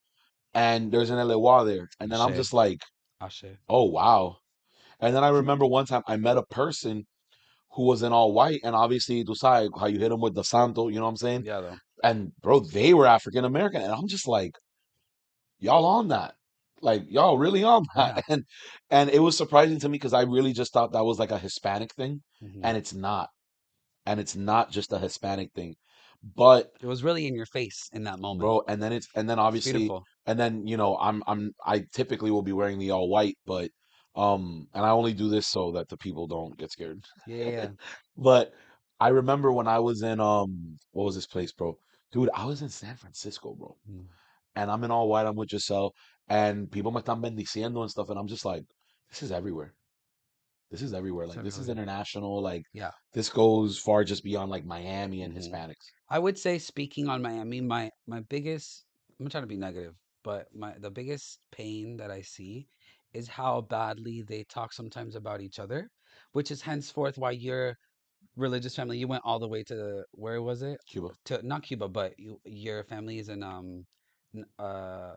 and there's an Elewa there, and then I'm Ashe, just like, ashe. oh wow. And then I remember one time I met a person who was in all white, and obviously tu sabes how you hit them with the santo, you know what I'm saying? Yeah, though. And bro, they were African American, and I'm just like, y'all on that. Like y'all really on that. Yeah. And it was surprising to me because I really just thought that was like a Hispanic thing, Hmm. and it's not. And it's not just a Hispanic thing. But It was really in your face in that moment. bro, and then It's obviously beautiful. and then I typically will be wearing the all white, but and I only do this so that the people don't get scared. Yeah, yeah, yeah. But I remember when I was in what was this place, bro? Dude, I was in San Francisco, bro. Mm. And I'm in all white, I'm with Giselle, and people me están bendiciendo and stuff, and I'm just like, this is everywhere. This is everywhere. It's Like this is everywhere. international. Like Yeah. this goes far just beyond like Miami and Hmm. Hispanics. I would say speaking on Miami, my biggest I'm not trying to be negative, but the biggest pain that I see is how badly they talk sometimes about each other, which is henceforth why your religious family you went all the way to where was it? Cuba. To not Cuba, but your family is in n- uh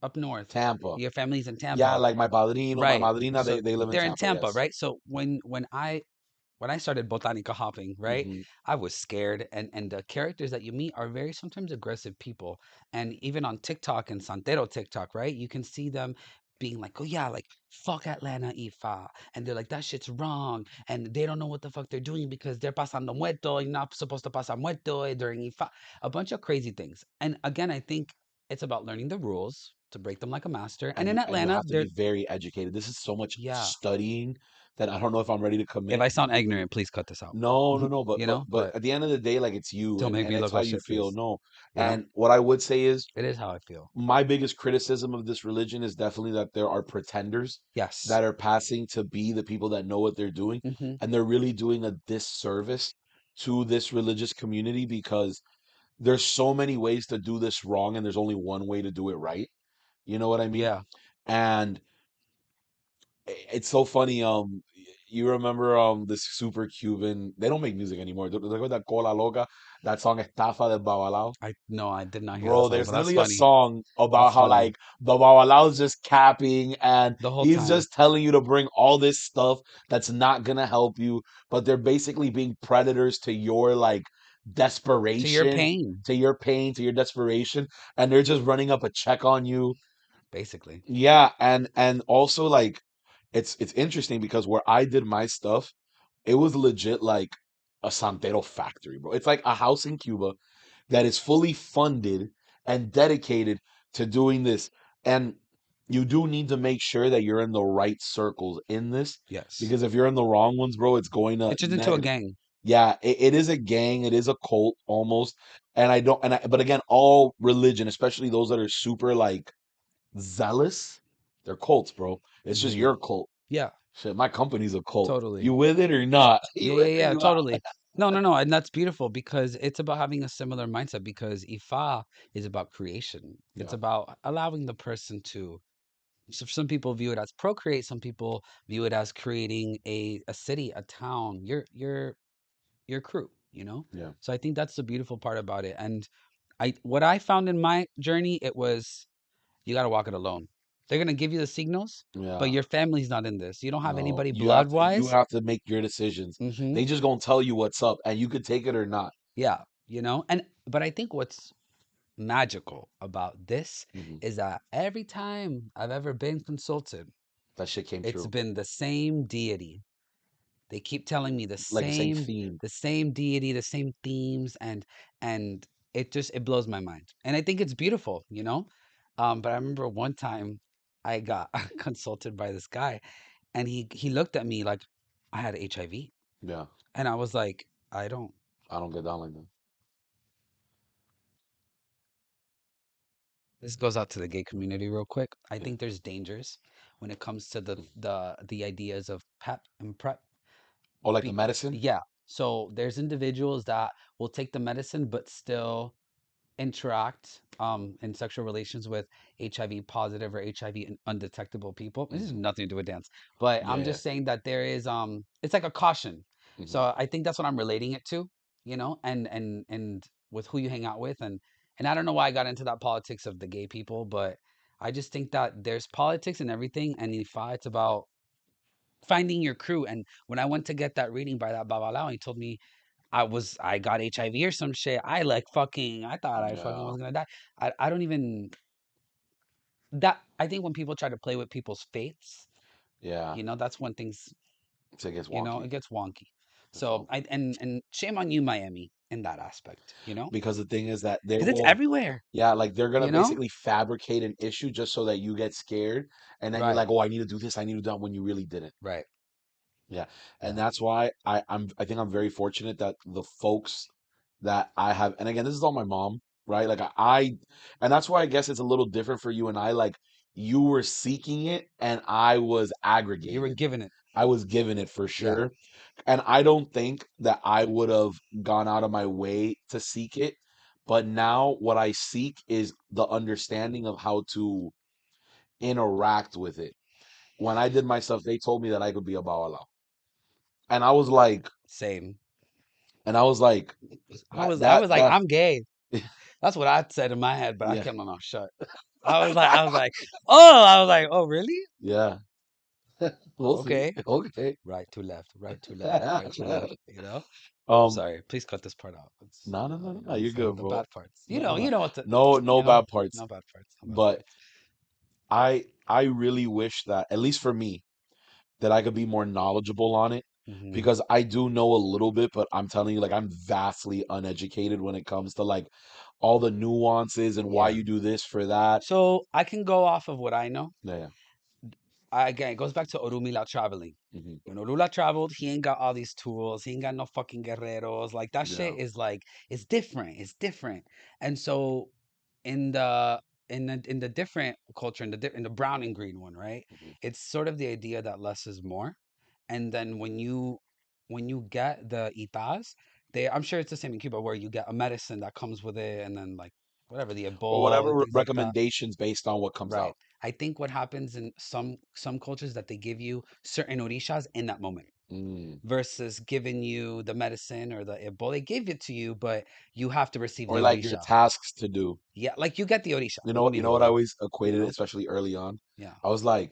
up north. Tampa. Your family's in Yeah, Tampa. like my padrino, my Right. madrina, So they live in they're in Tampa, Tampa, yes. right? So when I started botanica hopping, right, Hmm. I was scared, and the characters that you meet are very sometimes aggressive people, and even on TikTok and Santero TikTok, right, you can see them being like, oh yeah, like fuck Atlanta Ifa, and they're like that shit's wrong, and they don't know what the fuck they're doing because they're pasando muerto, you're not supposed to pasar muerto during Ifa, a bunch of crazy things, and again, I think it's about learning the rules to break them like a master, and in And you Atlanta, have to they're be very educated. This is so much yeah. studying that I don't know if I'm ready to If commit. I sound ignorant, please cut this out. No, no, no, But at the end of the day, like it's you don't make and me it's look how like you shit, feel. please. No. You know, And what I would say is it is how I feel. my biggest criticism of this religion is definitely that there are pretenders Yes. that are passing to be the people that know what they're doing, Hmm. and they're really doing a disservice to this religious community because there's so many ways to do this wrong and there's only one way to do it right. You know what I mean? Yeah. And it's so funny. You remember this super Cuban? They don't make music anymore. Look at that Cola Loca, that song Estafa del Babalao. I no, I did not hear that Bro, song, there's but that's literally a funny. song about That's how funny. like the Bawalao's just capping and The whole he's time just telling you to bring all this stuff that's not gonna help you, but they're basically being predators to your like to your desperation, pain, to your pain, to your desperation, and they're just running up a check on you. basically. Yeah, and also like it's interesting because where I did my stuff, it was legit like a Santero factory, bro. It's like a house in Cuba that is fully funded and dedicated to doing this. And you do need to make sure that you're in the right circles in this Yes. because if you're in the wrong ones, bro, it's going to It turns into a negative. gang. Yeah, it is a gang, it is a cult almost. And I don't, and I, but again, all religion, especially those that are super like zealous, they're cults, bro. It's just Hmm. your cult. Yeah, Shit, my company's a cult. totally. You with it or not? You Yeah, with yeah, it or yeah, not? totally. No, no, no, and that's beautiful because it's about having a similar mindset because Ifa is about creation. It's Yeah, about allowing the person to, so some people view it as procreate, some people view it as creating a city, a town, your crew, you know? yeah, So I think that's the beautiful part about it. And I what I found in my journey, it was you got to walk it alone. They're going to give you the signals, but yeah. your family's not in this. You don't have No, anybody you blood-wise. have to make your decisions. Mhm. They just gonna tell you what's up, and you could take it or not. Yeah, you know? And but I think what's magical about this Hmm. is that every time I've ever been consulted, That shit came it's true. been the same deity. They keep telling me Like the same theme. the same deity, the same themes, and it just it blows my mind. And I think it's beautiful, you know? But I remember one time I got consulted by this guy and he looked at me like I had HIV. Yeah, And I was like, I don't. I don't get down like that. This goes out to the gay community real quick. I think there's dangers when it comes to the ideas of PEP and PrEP. Or like the Be, medicine. yeah. So there's individuals that will take the medicine but still interact in sexual relations with HIV positive or HIV undetectable people. This has Hmm. nothing to do with dance, but Yeah, I'm yeah. just saying that there is it's like a caution. Hmm. So I think that's what I'm relating it to, you know, and with who you hang out with and I don't know why I got into that politics of the gay people, but I just think that there's politics and everything, and Ifa, it's about finding your crew. And when I went to get that reading by that Babalao, he told me I got HIV or some shit. I like fucking I thought I fucking Yeah, was gonna die. I don't even that I think when people try to play with people's faiths, yeah. you know, that's when things, So it gets you know, wonky. it gets wonky. That's So all. I and shame on you, Miami, in that aspect, you know? Because the thing is that they Because it's will, everywhere, yeah, like they're gonna you know? basically fabricate an issue just so that you get scared, and then you're Right, like, oh, I need to do this, I need to do that when you really didn't. right. Yeah, and Yeah. that's why I think I'm very fortunate that the folks that I have, and again, this is all my mom, right? Like and that's why I guess it's a little different for you and I. Like you were seeking it, and I was You were aggregated. given it. I was given it for Yeah. sure, and I don't think that I would have gone out of my way to seek it. But now, what I seek is the understanding of how to interact with it. When I did my stuff, they told me that I could be a bawala. And I was like, Same. and I was like, I that was like, that I'm gay. That's what I said in my head, but I yeah, kept my mouth shut. I was like, oh really? yeah. We'll see. Okay. Okay. Right to left, right to left, right to left, you know? um Sorry, please cut this part out. It's, no, no, no, you know no, what I'm you're saying? good, The bro. bad parts. No, no, You know what to, no, you no know? bad parts. No bad parts, no bad But parts. I really wish that, at least for me, that I could be more knowledgeable on it Hmm. because I do know a little bit, but I'm telling you, like I'm vastly uneducated when it comes to like all the nuances and why Yeah. you do this for that. So I can go off of what I know. Yeah, yeah. Again, it goes back to Orumila traveling. Hmm. When Orula traveled, he ain't got all these tools. He ain't got no fucking guerreros. Like that Yeah. shit is like it's different. It's different. And so in the in the different culture in the brown and green one, right? Hmm. It's sort of the idea that less is more. And then when you get the itas, they I'm sure it's the same in Cuba where you get a medicine that comes with it, and then like whatever the Or ebol whatever and things like that. recommendations based on what comes Right. out. I think what happens in some cultures that they give you certain orishas in that moment. Mm. versus giving you the medicine or the Ebola. They gave it to you, but you have to receive Or the like your orisha. tasks to do. Yeah, like you get the orisha You know what I immediately. always You equated it, know, especially early on? yeah. I was like,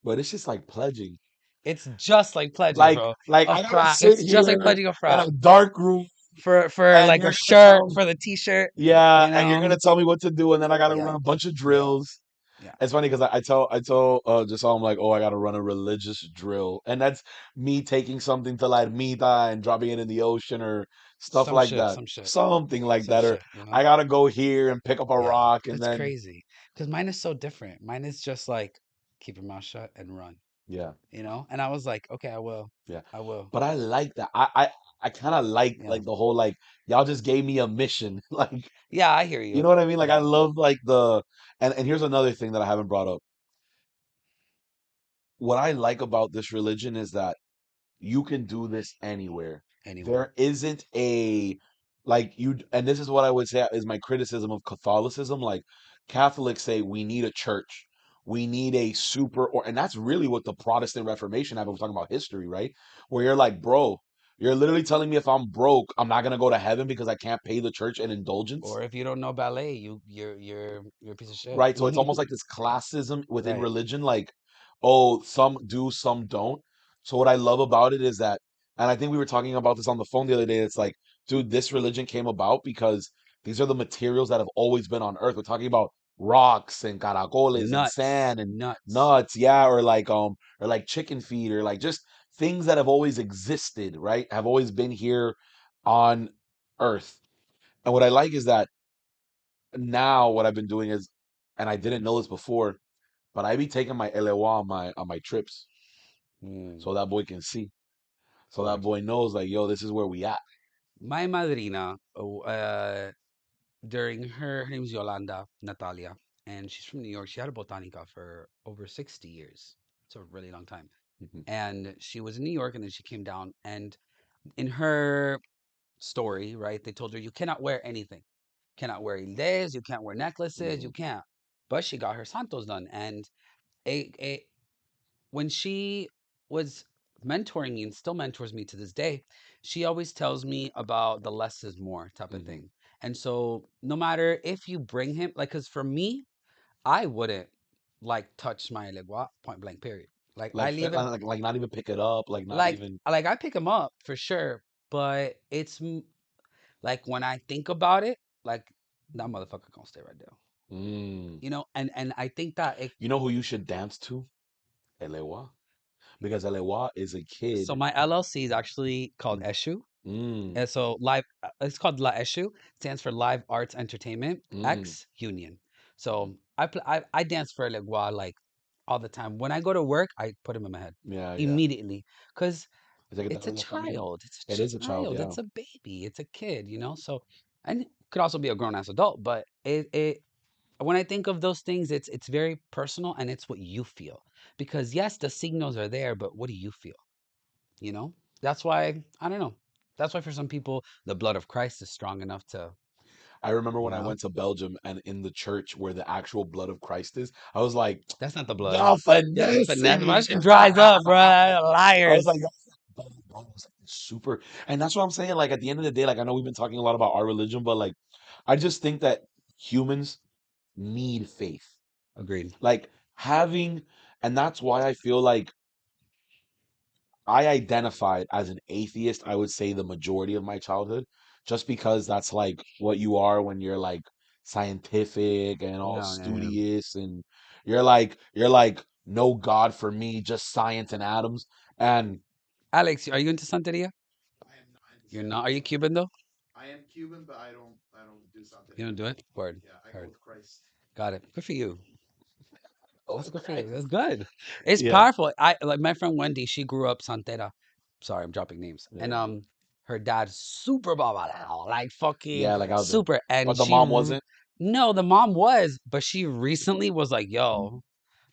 but it's just like pledging. It's just like pledging, bro. Like A I gotta frat. sit It's just like here pledging a in frat a dark room for and like you're a gonna shirt, tell for the t-shirt. yeah, You and you're know. gonna tell me what to do, and then I gotta Yeah, run a bunch of yeah, drills. yeah. It's funny because I told just I'm like, oh, I gotta run a religious drill, and that's me taking something to like Mita and dropping it in the ocean or stuff Some like shit, that, some shit, something like some that, or shit. You know. I gotta go here and pick up a Yeah, rock, and it's then crazy because mine is so different. Mine is just like keep your mouth shut and run. yeah, You know. And I was like, okay, I will, yeah. I will. But I like that. I kind of Yeah, like the whole like y'all just gave me a mission, like yeah. I hear you you. know what I mean? Like I Yeah, love like the and here's another thing that I haven't brought up. What I like about this religion is that you can do this anywhere. anywhere. There isn't a like you, and this is what I would say is my criticism of Catholicism. Like Catholics say, we need a church, we need a super, or and that's really what the Protestant Reformation happened. We're talking about history, right? Where you're like, bro, you're literally telling me if I'm broke, I'm not gonna go to heaven because I can't pay the church an indulgence, Or if you don't know ballet, you're a piece of shit. right? So it's almost like this classism within Right. religion, like, oh, some do, some don't. So what I love about it is that, and I think we were talking about this on the phone the other day. It's like, dude, this religion came about because these are the materials that have always been on earth. We're talking about rocks and caracoles and Nuts. sand and Nuts. nuts, yeah, or like chicken feed or like just things that have always existed, right? Have always been here on earth. And what I like is that now what I've been doing is, and I didn't know this before, but I be taking my LEWA on my trips Mm, so that boy can see, so that word. boy knows like, yo, this is where we at. My madrina, during her name's Yolanda Natalia, and she's from New York. She had a botanica for over 60 years. It's a really long time. Mhm, And she was in New York and then she came down. And in her story, right, they told her, you cannot wear anything. Cannot wear hildes, you can't wear necklaces, mhm, you can't. But she got her santos done. And a when she was mentoring me and still mentors me to this day, she always tells me about the less is more type of mhm. thing. And so no matter if you bring him, like, cause for me, I wouldn't like touch my like what point blank period. Like I leave him Like not even pick it up, like not like even. like I pick him up for sure, but like when I think about it, like that motherfucker gonna stay right there. Mm. You know, and I think that it. You know who you should dance to? LEWA, because LEWA is a So kid. my LLC is actually called Mm, Eshu. mm, And so live, it's called La Eshu, stands for Live Arts Entertainment mm. X Union. So I dance for Legua like all the time. When I go to work, I put him in my head Yeah, yeah. immediately because It's like it's a la familia. child. It's It is a a child, child. yeah. It's a baby. It's a kid. You know. So and it could also be a grown ass adult, but it when I think of those things, it's very personal and it's what you feel because yes, the signals are there, but what do you feel? You know, that's why I don't know. That's why for some people the blood of Christ is strong enough to, I remember you when I know, went to Belgium and in the church where the actual blood of Christ is, I was like, that's not the blood. y'all That's finessing finesse. My me. shit dries up, bro. I was Liars. like, bro, it was like super, and that's what I'm saying. Like at the end of the day, like I know we've been talking a lot about our religion, but like I just think that humans need faith, Agreed. like having, and that's why I feel like I identified as an atheist, I would say the majority of my childhood, just because that's like what you are when you're like scientific and all Yeah, yeah, yeah. studious and you're like no God for me, just science and atoms. And Alex, are you into Santeria? You're not. Are you Cuban though? You don't do it? Word. Heard. Got it. Good for you. That's good for you. That's good. It's yeah, powerful. I like my friend Wendy. She grew up Santera. Sorry, I'm dropping names. And yeah, her dad's super babalao, like fucking yeah, like out there. super. And But the mom wasn't. no, the mom was, but she recently was like, "Yo,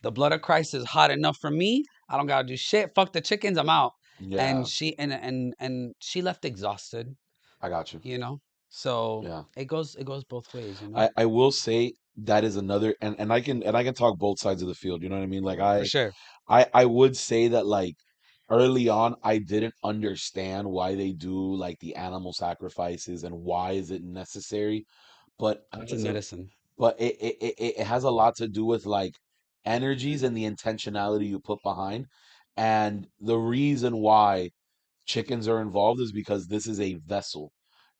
the blood of Christ is hot enough for me. I don't gotta do shit. Fuck the chickens. I'm out." And Yeah, she left exhausted. I got you. You know, so Yeah. it goes both ways. You know, I will say that is another and I can talk both sides of the field, you know what I mean? Like for sure. I would say that like early on I didn't understand why they do like the animal sacrifices and why is it necessary. But It's a as a medicine. but it has a lot to do with like energies and the intentionality you put behind. And the reason why chickens are involved is because this is a vessel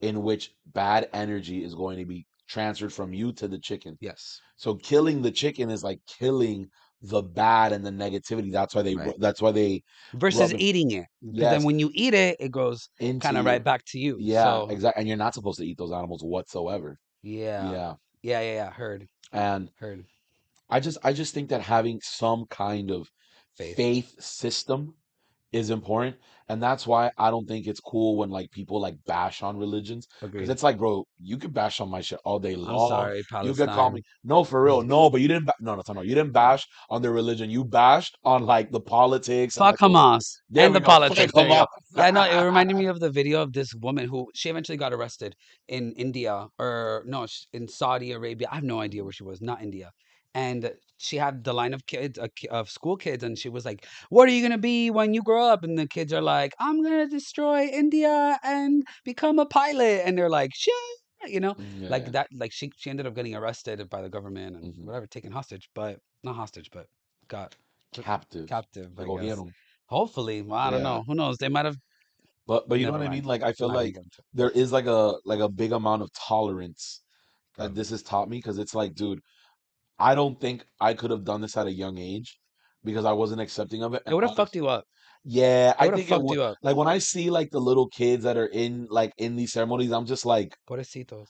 in which bad energy is going to be transferred from you to the chicken. Yes. So killing the chicken is like killing the bad and the negativity. Right. That's why they Versus rub it. eating it, because then Yes, when you eat it, it goes into kind of right you. back to you. Yeah, So exactly. And you're not supposed to eat those animals whatsoever. yeah, Yeah. yeah. Heard, And heard. I just think that having some kind of Faith. faith system is important, and that's why I don't think it's cool when like people like bash on religions, because Agreed. it's like, bro, you could bash on my shit all day I'm long. sorry, You could call me Palestine. no for real, no, but you didn't. No, no, no, no, you didn't bash on their religion. You bashed on like the politics and Fuck like the. Hamas There and we the go. Fucking politics. There come you on. go. Yeah, no, it reminded me of the video of this woman who she eventually got arrested in India or no, in Saudi Arabia. I have no idea where she was, not India. And she had the line of kids, of school kids, and she was like, "What are you gonna be when you grow up?" And the kids are like, "I'm gonna destroy India and become a pilot." And they're like, "Shit." Yeah, Like yeah. that, like she ended up getting arrested by the government and Hmm. whatever, taken hostage, but not hostage, but got took Captive. captive, They I go get guess. 'em. Hopefully, well, I don't Yeah. know. Who knows? They might have. But you know Never what I mean? mind. Like I I'm feel not gonna like get into it. there is like a big amount of tolerance that Got this has taught me, because it's like, dude, I don't think I could have done this at a young age because I wasn't accepting of it. It And would have fucked honest, you up. yeah, It I would have think it fucked would. you up. Like when I see like the little kids that are in like in these ceremonies, I'm just like, Pobrecitos.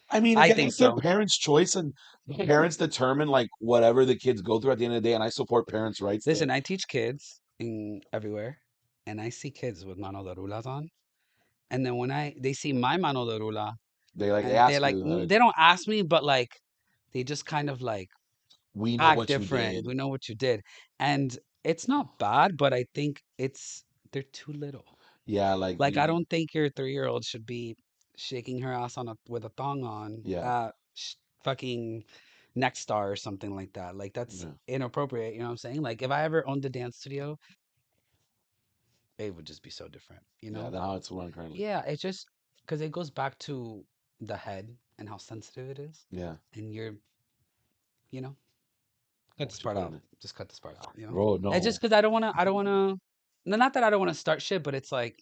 I mean, I again, think that's their so. parents' choice, and the parents determine like whatever the kids go through at the end of the day. And I support parents' rights to. Listen, I teach kids in everywhere, and I see kids with mano de rulas on, and then when they see my mano de rula, They and they're ask like, you, like, they don't ask me, but like they just kind of like we know act what you different. did. We know what you did, and it's not bad, but I think they're too little. Yeah, like Like I you. don't think your 3-year-old should be shaking her ass on a with a thong on Yeah, at fucking Next Star or something like that. Like that's yeah, inappropriate. You know what I'm saying? Like if I ever owned a dance studio, it would just be so different. You yeah. know? That's how it's run currently. Yeah. It's just because it goes back to the head and how sensitive it is, Yeah. and you know, cut What this you part put in out. it, Just cut this part out. bro? It's just No. because I don't want to. I don't want to. No, not that I don't want to start shit, but it's like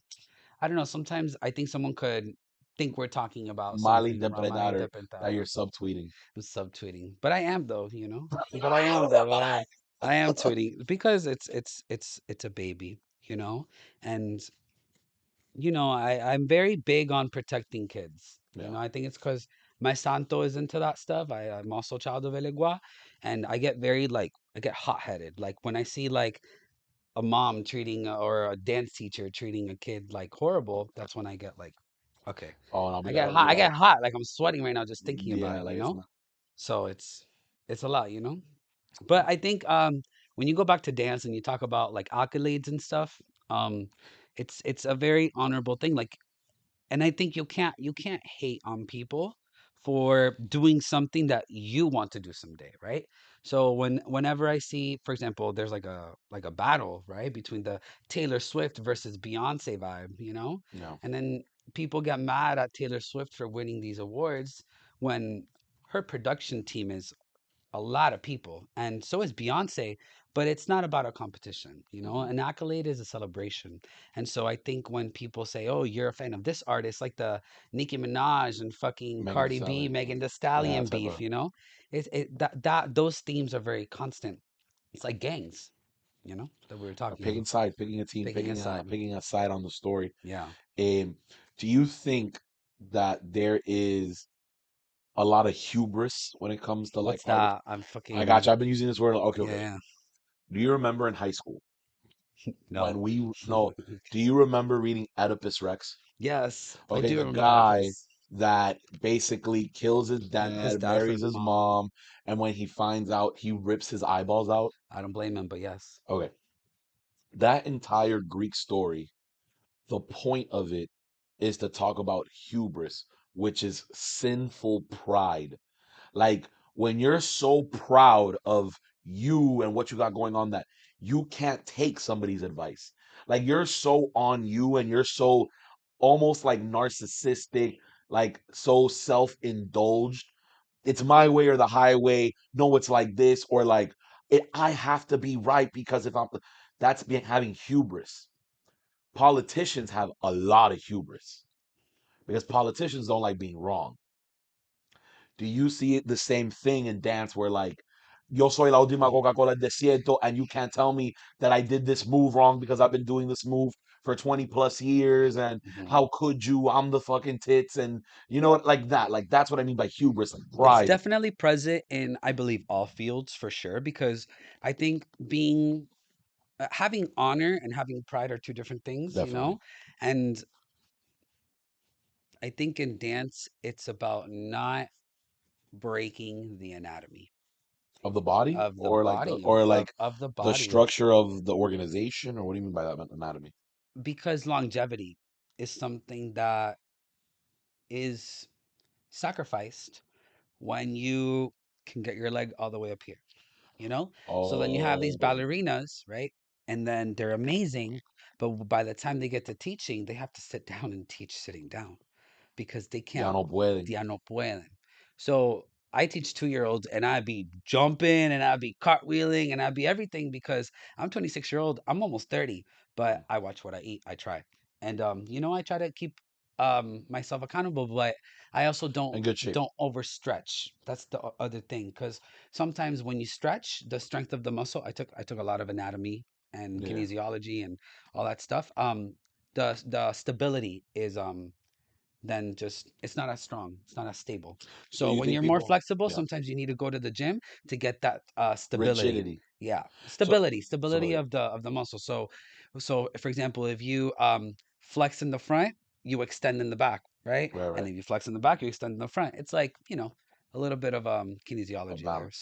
I don't know. Sometimes I think someone could think we're talking about something around Malinterpretar that you're malinterpretar or something. subtweeting. I'm subtweeting, but I am though, you know. But I am though. I am tweeting because it's a baby, you know, and I'm very big on protecting kids. You Yeah. know, I think it's because my santo is into that stuff. I'm also child of Elegua, and I get very like I get hot headed. Like when I see like a mom treating or a dance teacher treating a kid like horrible, that's when I get like, okay, Oh no, I get hot. we I gotta. get hot. Like I'm sweating right now just thinking about Yeah, it. like it's not. So it's a lot, But I think when you go back to dance and you talk about like accolades and stuff, um, it's a very honorable thing. Like and I think you can't hate on people for doing something that you want to do someday, right? So whenever I see, for example, there's like a battle, right, between the Taylor Swift versus Beyonce vibe, No. and then people get mad at Taylor Swift for winning these awards when her production team is a lot of people, and so is Beyonce. But it's not about a competition, Hmm. An accolade is a celebration, and so I think when people say, "Oh, you're a fan of this artist," like the Nicki Minaj and fucking Megan Thee Cardi B, Stallion. Megan Thee Yeah, Stallion type beef, of. that those themes are very constant. It's like gangs, that we were talking Picking about, sides, picking a team, picking a side. picking a side on the story. Yeah, Um, do you think that there is a lot of hubris when it comes to like what's artists? that? I'm I got fucking you. I've been using this word. Okay, okay. yeah, Do you remember in high school when no, we no? Do you remember reading Oedipus Rex? yes, I Okay, do the remember guy Oedipus. that basically kills his His dad, dad for marries his his mom. mom, and when he finds out, he rips his eyeballs out. I don't blame him, but yes. Okay, that entire Greek story, the point of it is to talk about hubris, which is sinful pride. Like when you're so proud of you and what you got going on that you can't take somebody's advice. Like you're so on you and you're so almost like narcissistic, like so self-indulged. It's my way or the highway. No, it's like this or like I have to be right because if I'm that's being having hubris. Politicians have a lot of hubris because politicians don't like being wrong. Do you see it the same thing in dance where like yo soy la última Coca-Cola del desierto and you can't tell me that I did this move wrong because I've been doing this move for 20 plus years and Mhm. how could you? I'm the fucking tits and you know what like that. Like that's what I mean by hubris, like It's pride. definitely present in, I believe, all fields for sure, because I think being having honor and having pride are two different things, you Definitely. know? And I think in dance, it's about not breaking the anatomy Of the body of the or like body, of the the body, structure of the organization or what do you mean by that anatomy? because longevity is something that is sacrificed when you can get your leg all the way up here, you know? So then you have these Oh, ballerinas, right? And then they're amazing, but by the time they get to teaching, they have to sit down and teach sitting down because they ya can't, no pueden. ya no pueden. So I teach 2-year-olds and I'd be jumping and I'd be cartwheeling and I'd be everything because I'm 26-year-old. I'm almost 30, but Mhm. I watch what I eat. I try. And I try to keep myself accountable, but I also In good shape. don't overstretch. That's the other thing because sometimes when you stretch, the strength of the muscle, I took a lot of anatomy and Yeah. kinesiology and all that stuff. The stability is then just it's not as strong, it's not as stable. So So you when think you're more people, flexible, yeah, sometimes you need to go to the gym to get that stability. rigidity. Yeah, So stability stability. of the muscle. So for example, if you flex in the front, you extend in the back, right? Right, And right. if you flex in the back, you extend in the front. It's like, a little bit of Of kinesiology there. balance.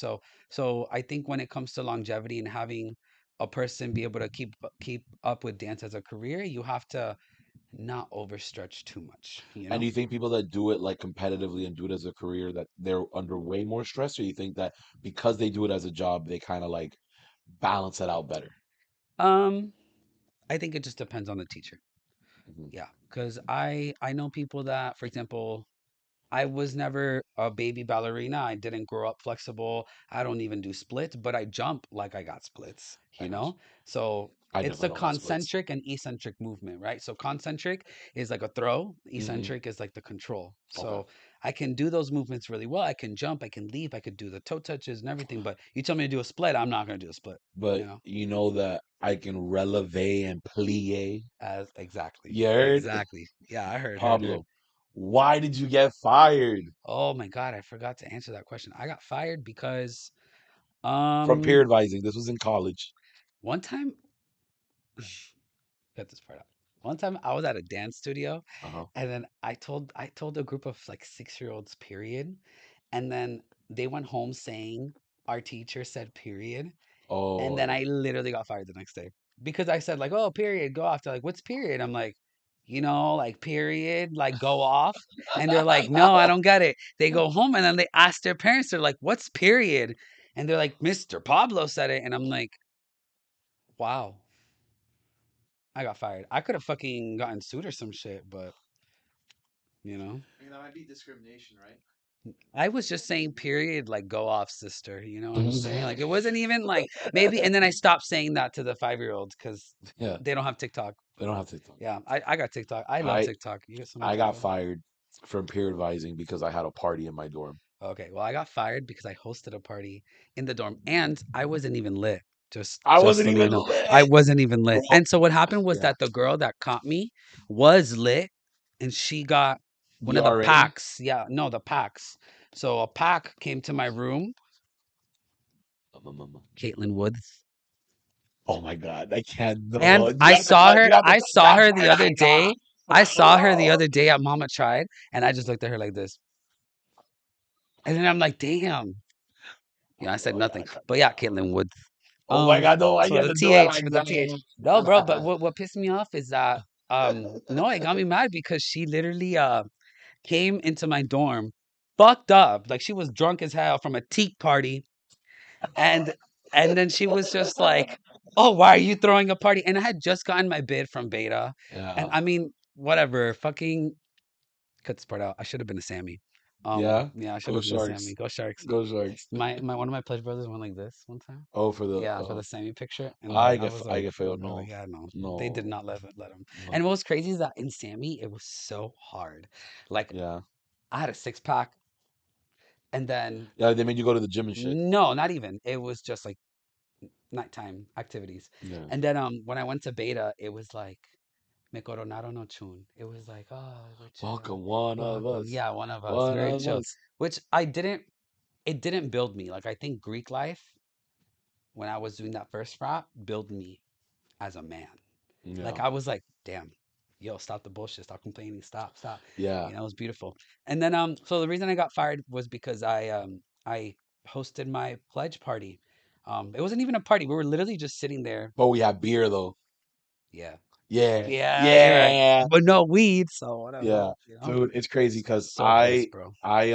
So I think when it comes to longevity and having a person be able to keep up with dance as a career, you have to not overstretch too much, you And do know? you think people that do it like competitively and do it as a career that they're under way more stress, or you think that because they do it as a job, they kind of like balance it out better? Um, I think it just depends on the teacher. Hmm. Yeah, because I know people that, for example, I was never a baby ballerina. I didn't grow up flexible. I don't even do splits, but I jump like I got splits, I you got you. know? So I it's definitely the don't got splits. concentric and eccentric movement, right? So concentric is like a throw, Hmm. eccentric is like the control. Okay. So I can do those movements really well. I can jump, I can leap, I could do the toe touches and everything, but you tell me to do a split, I'm not going to do a split, you But know? you know that I can releve and plie. As exactly. You heard? Exactly. Yeah, I heard. Pablo, why did you get fired Oh my God, I forgot to answer that question. I got fired because from peer um advising? This was in college. one time cut this part out. One time I was at a dance studio Uh-huh. and then I told a group of like 6-year-olds period, and then they went home saying our teacher said period, and then Oh, I literally got fired the next day because I said like, "Oh, period, go off." They're like, "What's period?" I'm like, like period, like go off. And they're like, "No, I don't get it." They go home and then they ask their parents, they're like, "What's period?" And they're like, "Mr. Pablo said it." And I'm like, "Wow, I got fired. I could have fucking gotten sued or some shit, but you know, I mean, that might be discrimination, right? I was just saying period, like go off, sister. You know what I'm saying? Like it wasn't even like maybe. And then I stopped saying that to the 5-year-olds because yeah. they don't have TikTok. They don't have TikTok. Yeah, I got TikTok. I love I TikTok. You get some on I got TikTok? fired from peer advising because I had a party in my dorm. Okay, well, I got fired because I hosted a party in the dorm and I wasn't even lit. I Just wasn't so you even know, I lit, wasn't even bro. lit. And so what happened was Yeah. that the girl that caught me was lit and she got one The of the RA. packs. Yeah, no, the packs. So a pack came to my room, Caitlin Woods. Oh my God. I can't And no. You have to cut. You have to I cut saw that her part the other out. day. I saw her the other day at Mama Tried and I just looked at her like this. And then I'm like, damn. I said Oh, you nothing. gotta cut But that yeah, out. Caitlin Woods. Oh my God. No, So you with have the to do it TH, like with the TH. No, bro, but that. what pissed me off is that no, it got me mad because she literally came into my dorm fucked up. Like she was drunk as hell from a teak party. And And then she was just like, "Oh, why are you throwing a party?" And I had just gotten my bid from Beta, and Yeah. I mean, whatever, fucking cut this part out. I should have been a Sammy. Yeah. Yeah, I should Go have been a Sammy. Sharks. Go Sharks. Go Sharks. My one of my pledge brothers went like this one time. Oh, for the Yeah, for the Sammy picture, and I was I like, get failed. bro, No. yeah, no, they did No. not let him. No. And what was crazy is that in Sammy, it was so hard. Like Yeah. I had a six pack, and then Yeah, they made you go to the gym and shit. no, not even. It was just like nighttime activities. Yeah. And then when I went to Beta, it was like me coronaron no chun. It was like, oh, we're chill. Welcome, one of Welcome. us. Yeah, one of us. One Very of chill. us. Which I didn't it didn't build me. Like I think Greek life, when I was doing that first frat, built me as a man. Like Yeah. I was like, damn, yo, stop the bullshit, stop complaining, stop. Yeah. You know, it was beautiful. And then so the reason I got fired was because I hosted my pledge party. It wasn't even a party. We were literally just sitting there. But we had beer though. Yeah. Yeah. Yeah, you're right. Yeah. But no weed, so whatever, Yeah. you know? Dude, it's crazy because So pissed, bro. I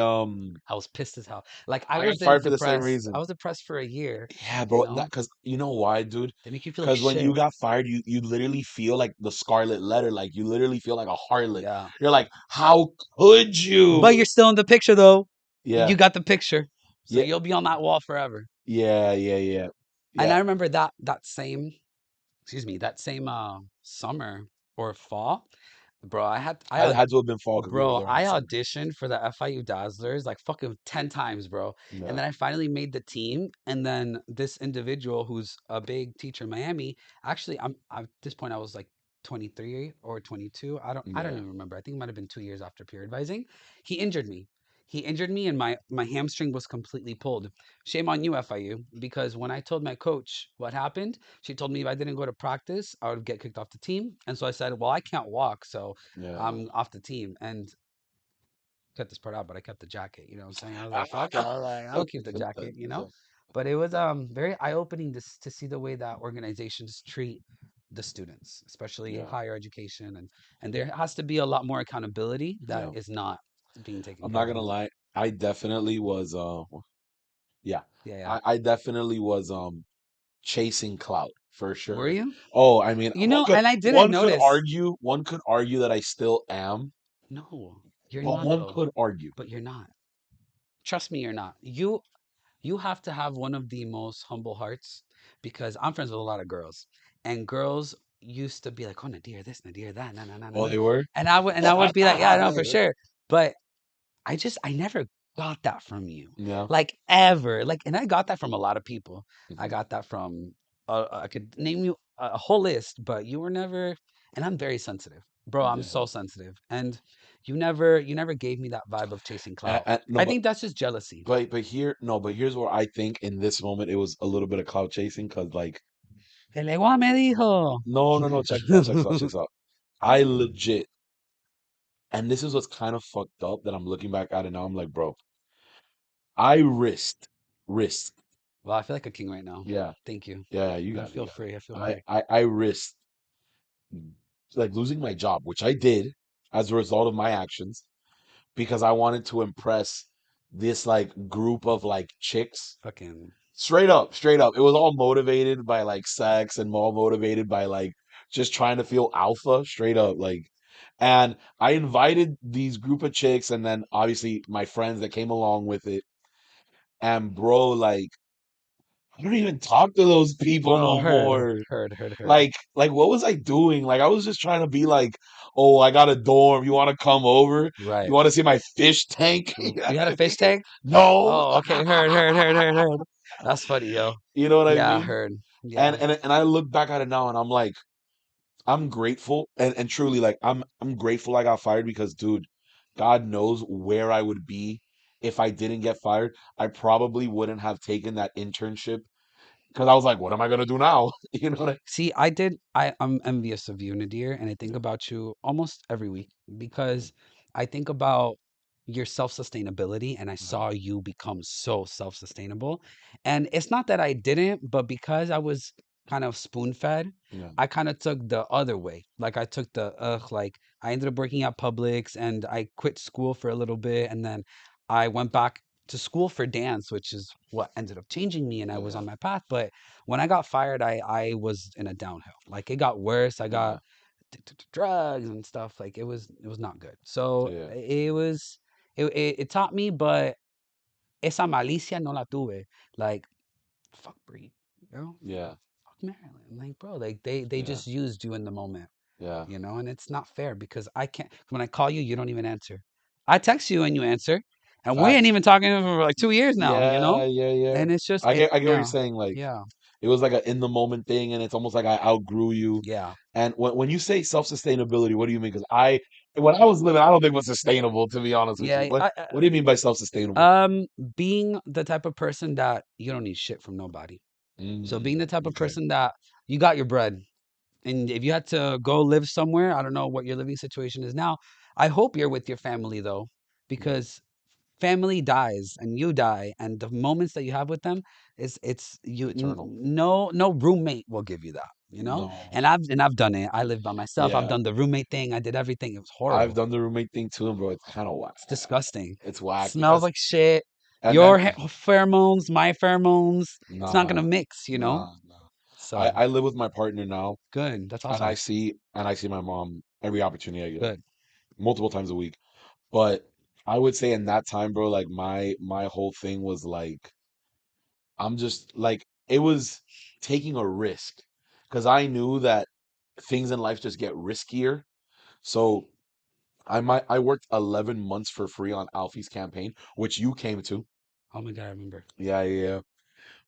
I was pissed as hell. Like I got fired for the same I reason. was depressed for a year, Yeah, you bro. That know? because you know why, dude? They make you feel like Because when you shit. got fired, you literally feel like the scarlet letter. Like you literally feel like a harlot. Yeah. You're like, how could But you? you're still in the picture though. You Yeah. got the picture. So Yeah. you'll be on that wall forever. Yeah. Yeah. Yeah. And Yeah. I remember that same, excuse me, that same summer or fall, bro. I had to have been fall because we were bro, there in I the summer. auditioned for the FIU Dazzlers like fucking 10 times, bro. And Yeah. then I finally made the team. And then this individual who's a big teacher in Miami, actually, at this point I was like 23 or 22. I don't Yeah. even remember. I think it might have been 2 years after peer advising. He injured me. He injured me and my hamstring was completely pulled. Shame on you, FIU, because when I told my coach what happened, she told me if I didn't go to practice, I would get kicked off the team. And so I said, well, I can't walk, so Yeah. I'm off the team. And cut this part out, but I kept the jacket. You know what I'm saying? I was like, fuck it. I was like, I'll keep the jacket, you know? But it was very eye opening to see the way that organizations treat the students, especially Yeah. higher education, and there has to be a lot more accountability that Yeah. is not being taken I'm not care gonna of. lie. I definitely was. Yeah. Yeah, yeah. I definitely was. Chasing clout for Were sure. you? Oh, I mean, You know, and I didn't notice. one could argue that I still am, No, you're but not one though. could argue. But you're not. Trust me, you're not. You have to have one of the most humble hearts because I'm friends with a lot of girls, and girls used to be like, "Oh, Nadir, this, Nadir, that, nah, nah, nah, nah, Oh, nah," they were. and I would be like, "Yeah, no, for sure," but I never got that from you, Yeah. like ever, like, and I got that from a lot of people. I Mhm. got that from I could name you a whole list, but you were never, and I'm very sensitive, bro. I'm Yeah. so sensitive, and you never gave me that vibe of chasing clout. No, I think that's just jealousy. but here, no, but here's where I think in this moment it was a little bit of cloud chasing because like, El igual me dijo. no, check this out, check this out, check this out. I legit, and this is what's kind of fucked up that I'm looking back at it now. I'm like, bro, I risked. Well, I feel like a king right now. Yeah, Thank you. yeah, you I got it, you feel got it. free. I feel free. I risked like losing my job, which I did as a result of my actions because I wanted to impress this like group of like chicks. Fucking Straight up, straight up. It was all motivated by like sex and all motivated by like just trying to feel alpha, straight up. Like, and I invited these group of chicks and then obviously my friends that came along with it. And bro, like, I don't even talk to those people bro, no more. heard. Like what was I doing? Like I was just trying to be like, oh, I got a dorm. You want to come over? You Right. want to see my fish tank? You know You had what a I fish mean? tank? No. Oh, okay. Heard. That's funny, yo. You know what I Yeah, mean? heard. Yeah. And I look back at it now and I'm like, I'm grateful and truly like I'm grateful I got fired because dude, God knows where I would be if I didn't get fired. I probably wouldn't have taken that internship because I was like, what am I gonna do now? You know what I See, I'm envious of you, Nadir, and I think Yeah, about you almost every week yeah, because I think about your self-sustainability and I uh-huh, saw you become so self-sustainable. And it's not that I didn't, but because I was kind of spoon-fed, yeah, I kind of took the other way. Like I took the like I ended up working at Publix and I quit school for a little bit and then I went back to school for dance, which is what ended up changing me, and I was Yeah, on my path. But when I got fired, I was in a downhill. Like it got worse. I yeah, got addicted to drugs and stuff. Like it was not good. So yeah, it was it taught me, but esa malicia no la tuve. Like fuck Bree, you know, yeah, fuck Maryland. Like bro, like they yeah, just used you in the moment, yeah. you know, and it's not fair because I can't. When I call you, you don't even answer. I text you and you answer, and we ain't Facts. even talking for like 2 years now, you know, Yeah, yeah, yeah. and it's just it. I get what you're Yeah, saying. Like yeah, it was like a in the moment thing, and it's almost like I outgrew you. yeah, And when you say self-sustainability, what do you mean? Because when I was living, I don't think it was sustainable, to be honest with you. yeah. What do you mean by self-sustainable? Being the type of person that you don't need shit from nobody. So Mm, being the type of okay. person that you got your bread, and if you had to go live somewhere, I don't know what your living situation is now. I hope you're with your family though, Yeah. because family dies and you die, and the moments that you have with them is it's you Eternal. no roommate will give you that, you know. No. And I've done it. I lived by myself. I've Yeah. done the roommate thing. I did everything. It was I've horrible. done the roommate thing too, and bro. It's kind of whack. It's disgusting. It's whack Smells because like shit. and Your pheromones, my pheromones. It's not nah, gonna mix, you know. nah, nah. So I live with my partner now, good. That's and awesome. I see my mom every opportunity I get, Good. multiple times a week. But I would say in that time, bro, like my whole thing was like I'm just like it was taking a risk because I knew that things in life just get riskier. So I worked 11 months for free on Alfie's campaign, which you came to. Oh my god, I remember. Yeah, yeah, yeah.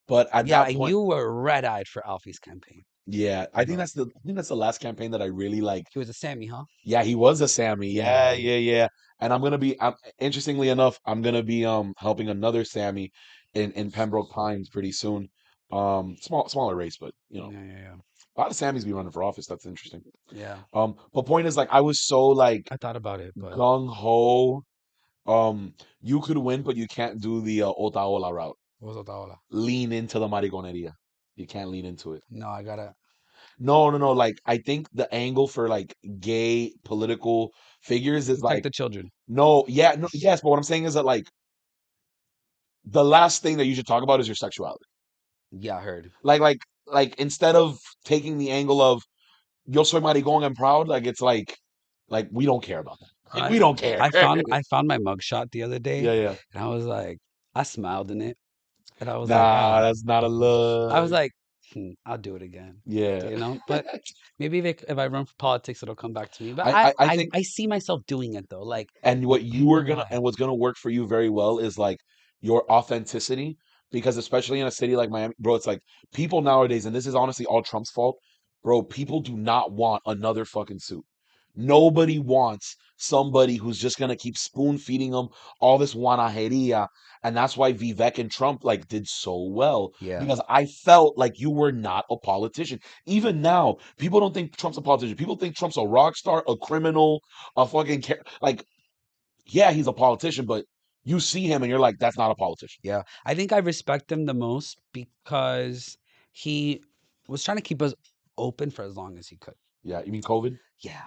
But at Yeah, that and point, you were red-eyed for Alfie's campaign, yeah, bro. I think that's the last campaign that I really like. He was a Sammy, huh? Yeah, he was a Sammy. Yeah, Yeah. yeah, yeah. And I'm gonna be interestingly enough, I'm gonna be helping another Sammy in Pembroke Pines pretty soon. Smaller race, but you know, Yeah, yeah, yeah. a lot of Sammys be running for office. That's interesting. Yeah. But point is like I was so like I thought about it, but gung ho. You could win, but you can't do the Otaola route. what was Otaola? Lean into the mariconeria. You can't lean into it. No, I gotta No, no, no. Like I think the angle for like gay political figures is protect like the children. no, yeah, no, yes, but what I'm saying is that like the last thing that you should talk about is your sexuality. Yeah, I heard. Like instead of taking the angle of yo soy maricón and proud, like we don't care about that. Like I we don't care. I found my mugshot the other day, Yeah, yeah. and I was like, I smiled in it, and I was like, Nah, ah, that's not a I was look. like, I'll do it again, Yeah. you know. But maybe if I run for politics, it'll come back to me. But I think I see myself doing it though. Like, and what you were gonna why? and what's gonna work for you very well is like your authenticity because especially in a city like Miami, bro, it's like people nowadays, and this is honestly all Trump's fault, bro. People do not want another fucking suit. Nobody wants somebody who's just gonna keep spoon feeding them all this guanajeria, and that's why Vivek and Trump like did so well Yeah, because I felt like you were not a politician. Even now, people don't think Trump's a politician. People think Trump's a rock star, a criminal, a fucking like yeah, he's a politician, but you see him and you're like, that's not a politician. yeah. I think I respect him the most because he was trying to keep us open for as long as he could. Yeah, you mean COVID? Yeah.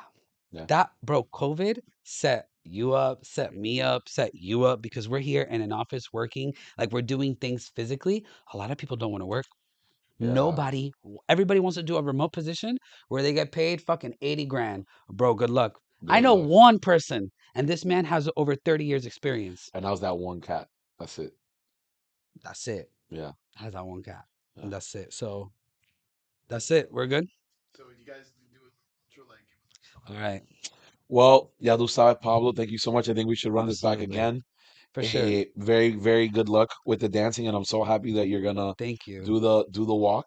Yeah, That bro, COVID set you up, set me up, set you up because we're here in an office working, like we're doing things physically. A lot of people don't want to work. yeah. Everybody wants to do a remote position where they get paid fucking 80 grand. Bro, good luck. I Good know luck. one person, and this man has over 30 years experience. And how's that one cat? That's it. That's it. Yeah, Has that one cat. yeah. And that's it. So that's it. We're good. So you guys do it for like All right. Well, ya tú sabes, Pablo, thank you so much. I think we should run this back Absolutely. again. For sure. Very, very good luck with the dancing, and I'm so happy that you're gonna Thank you. do the walk.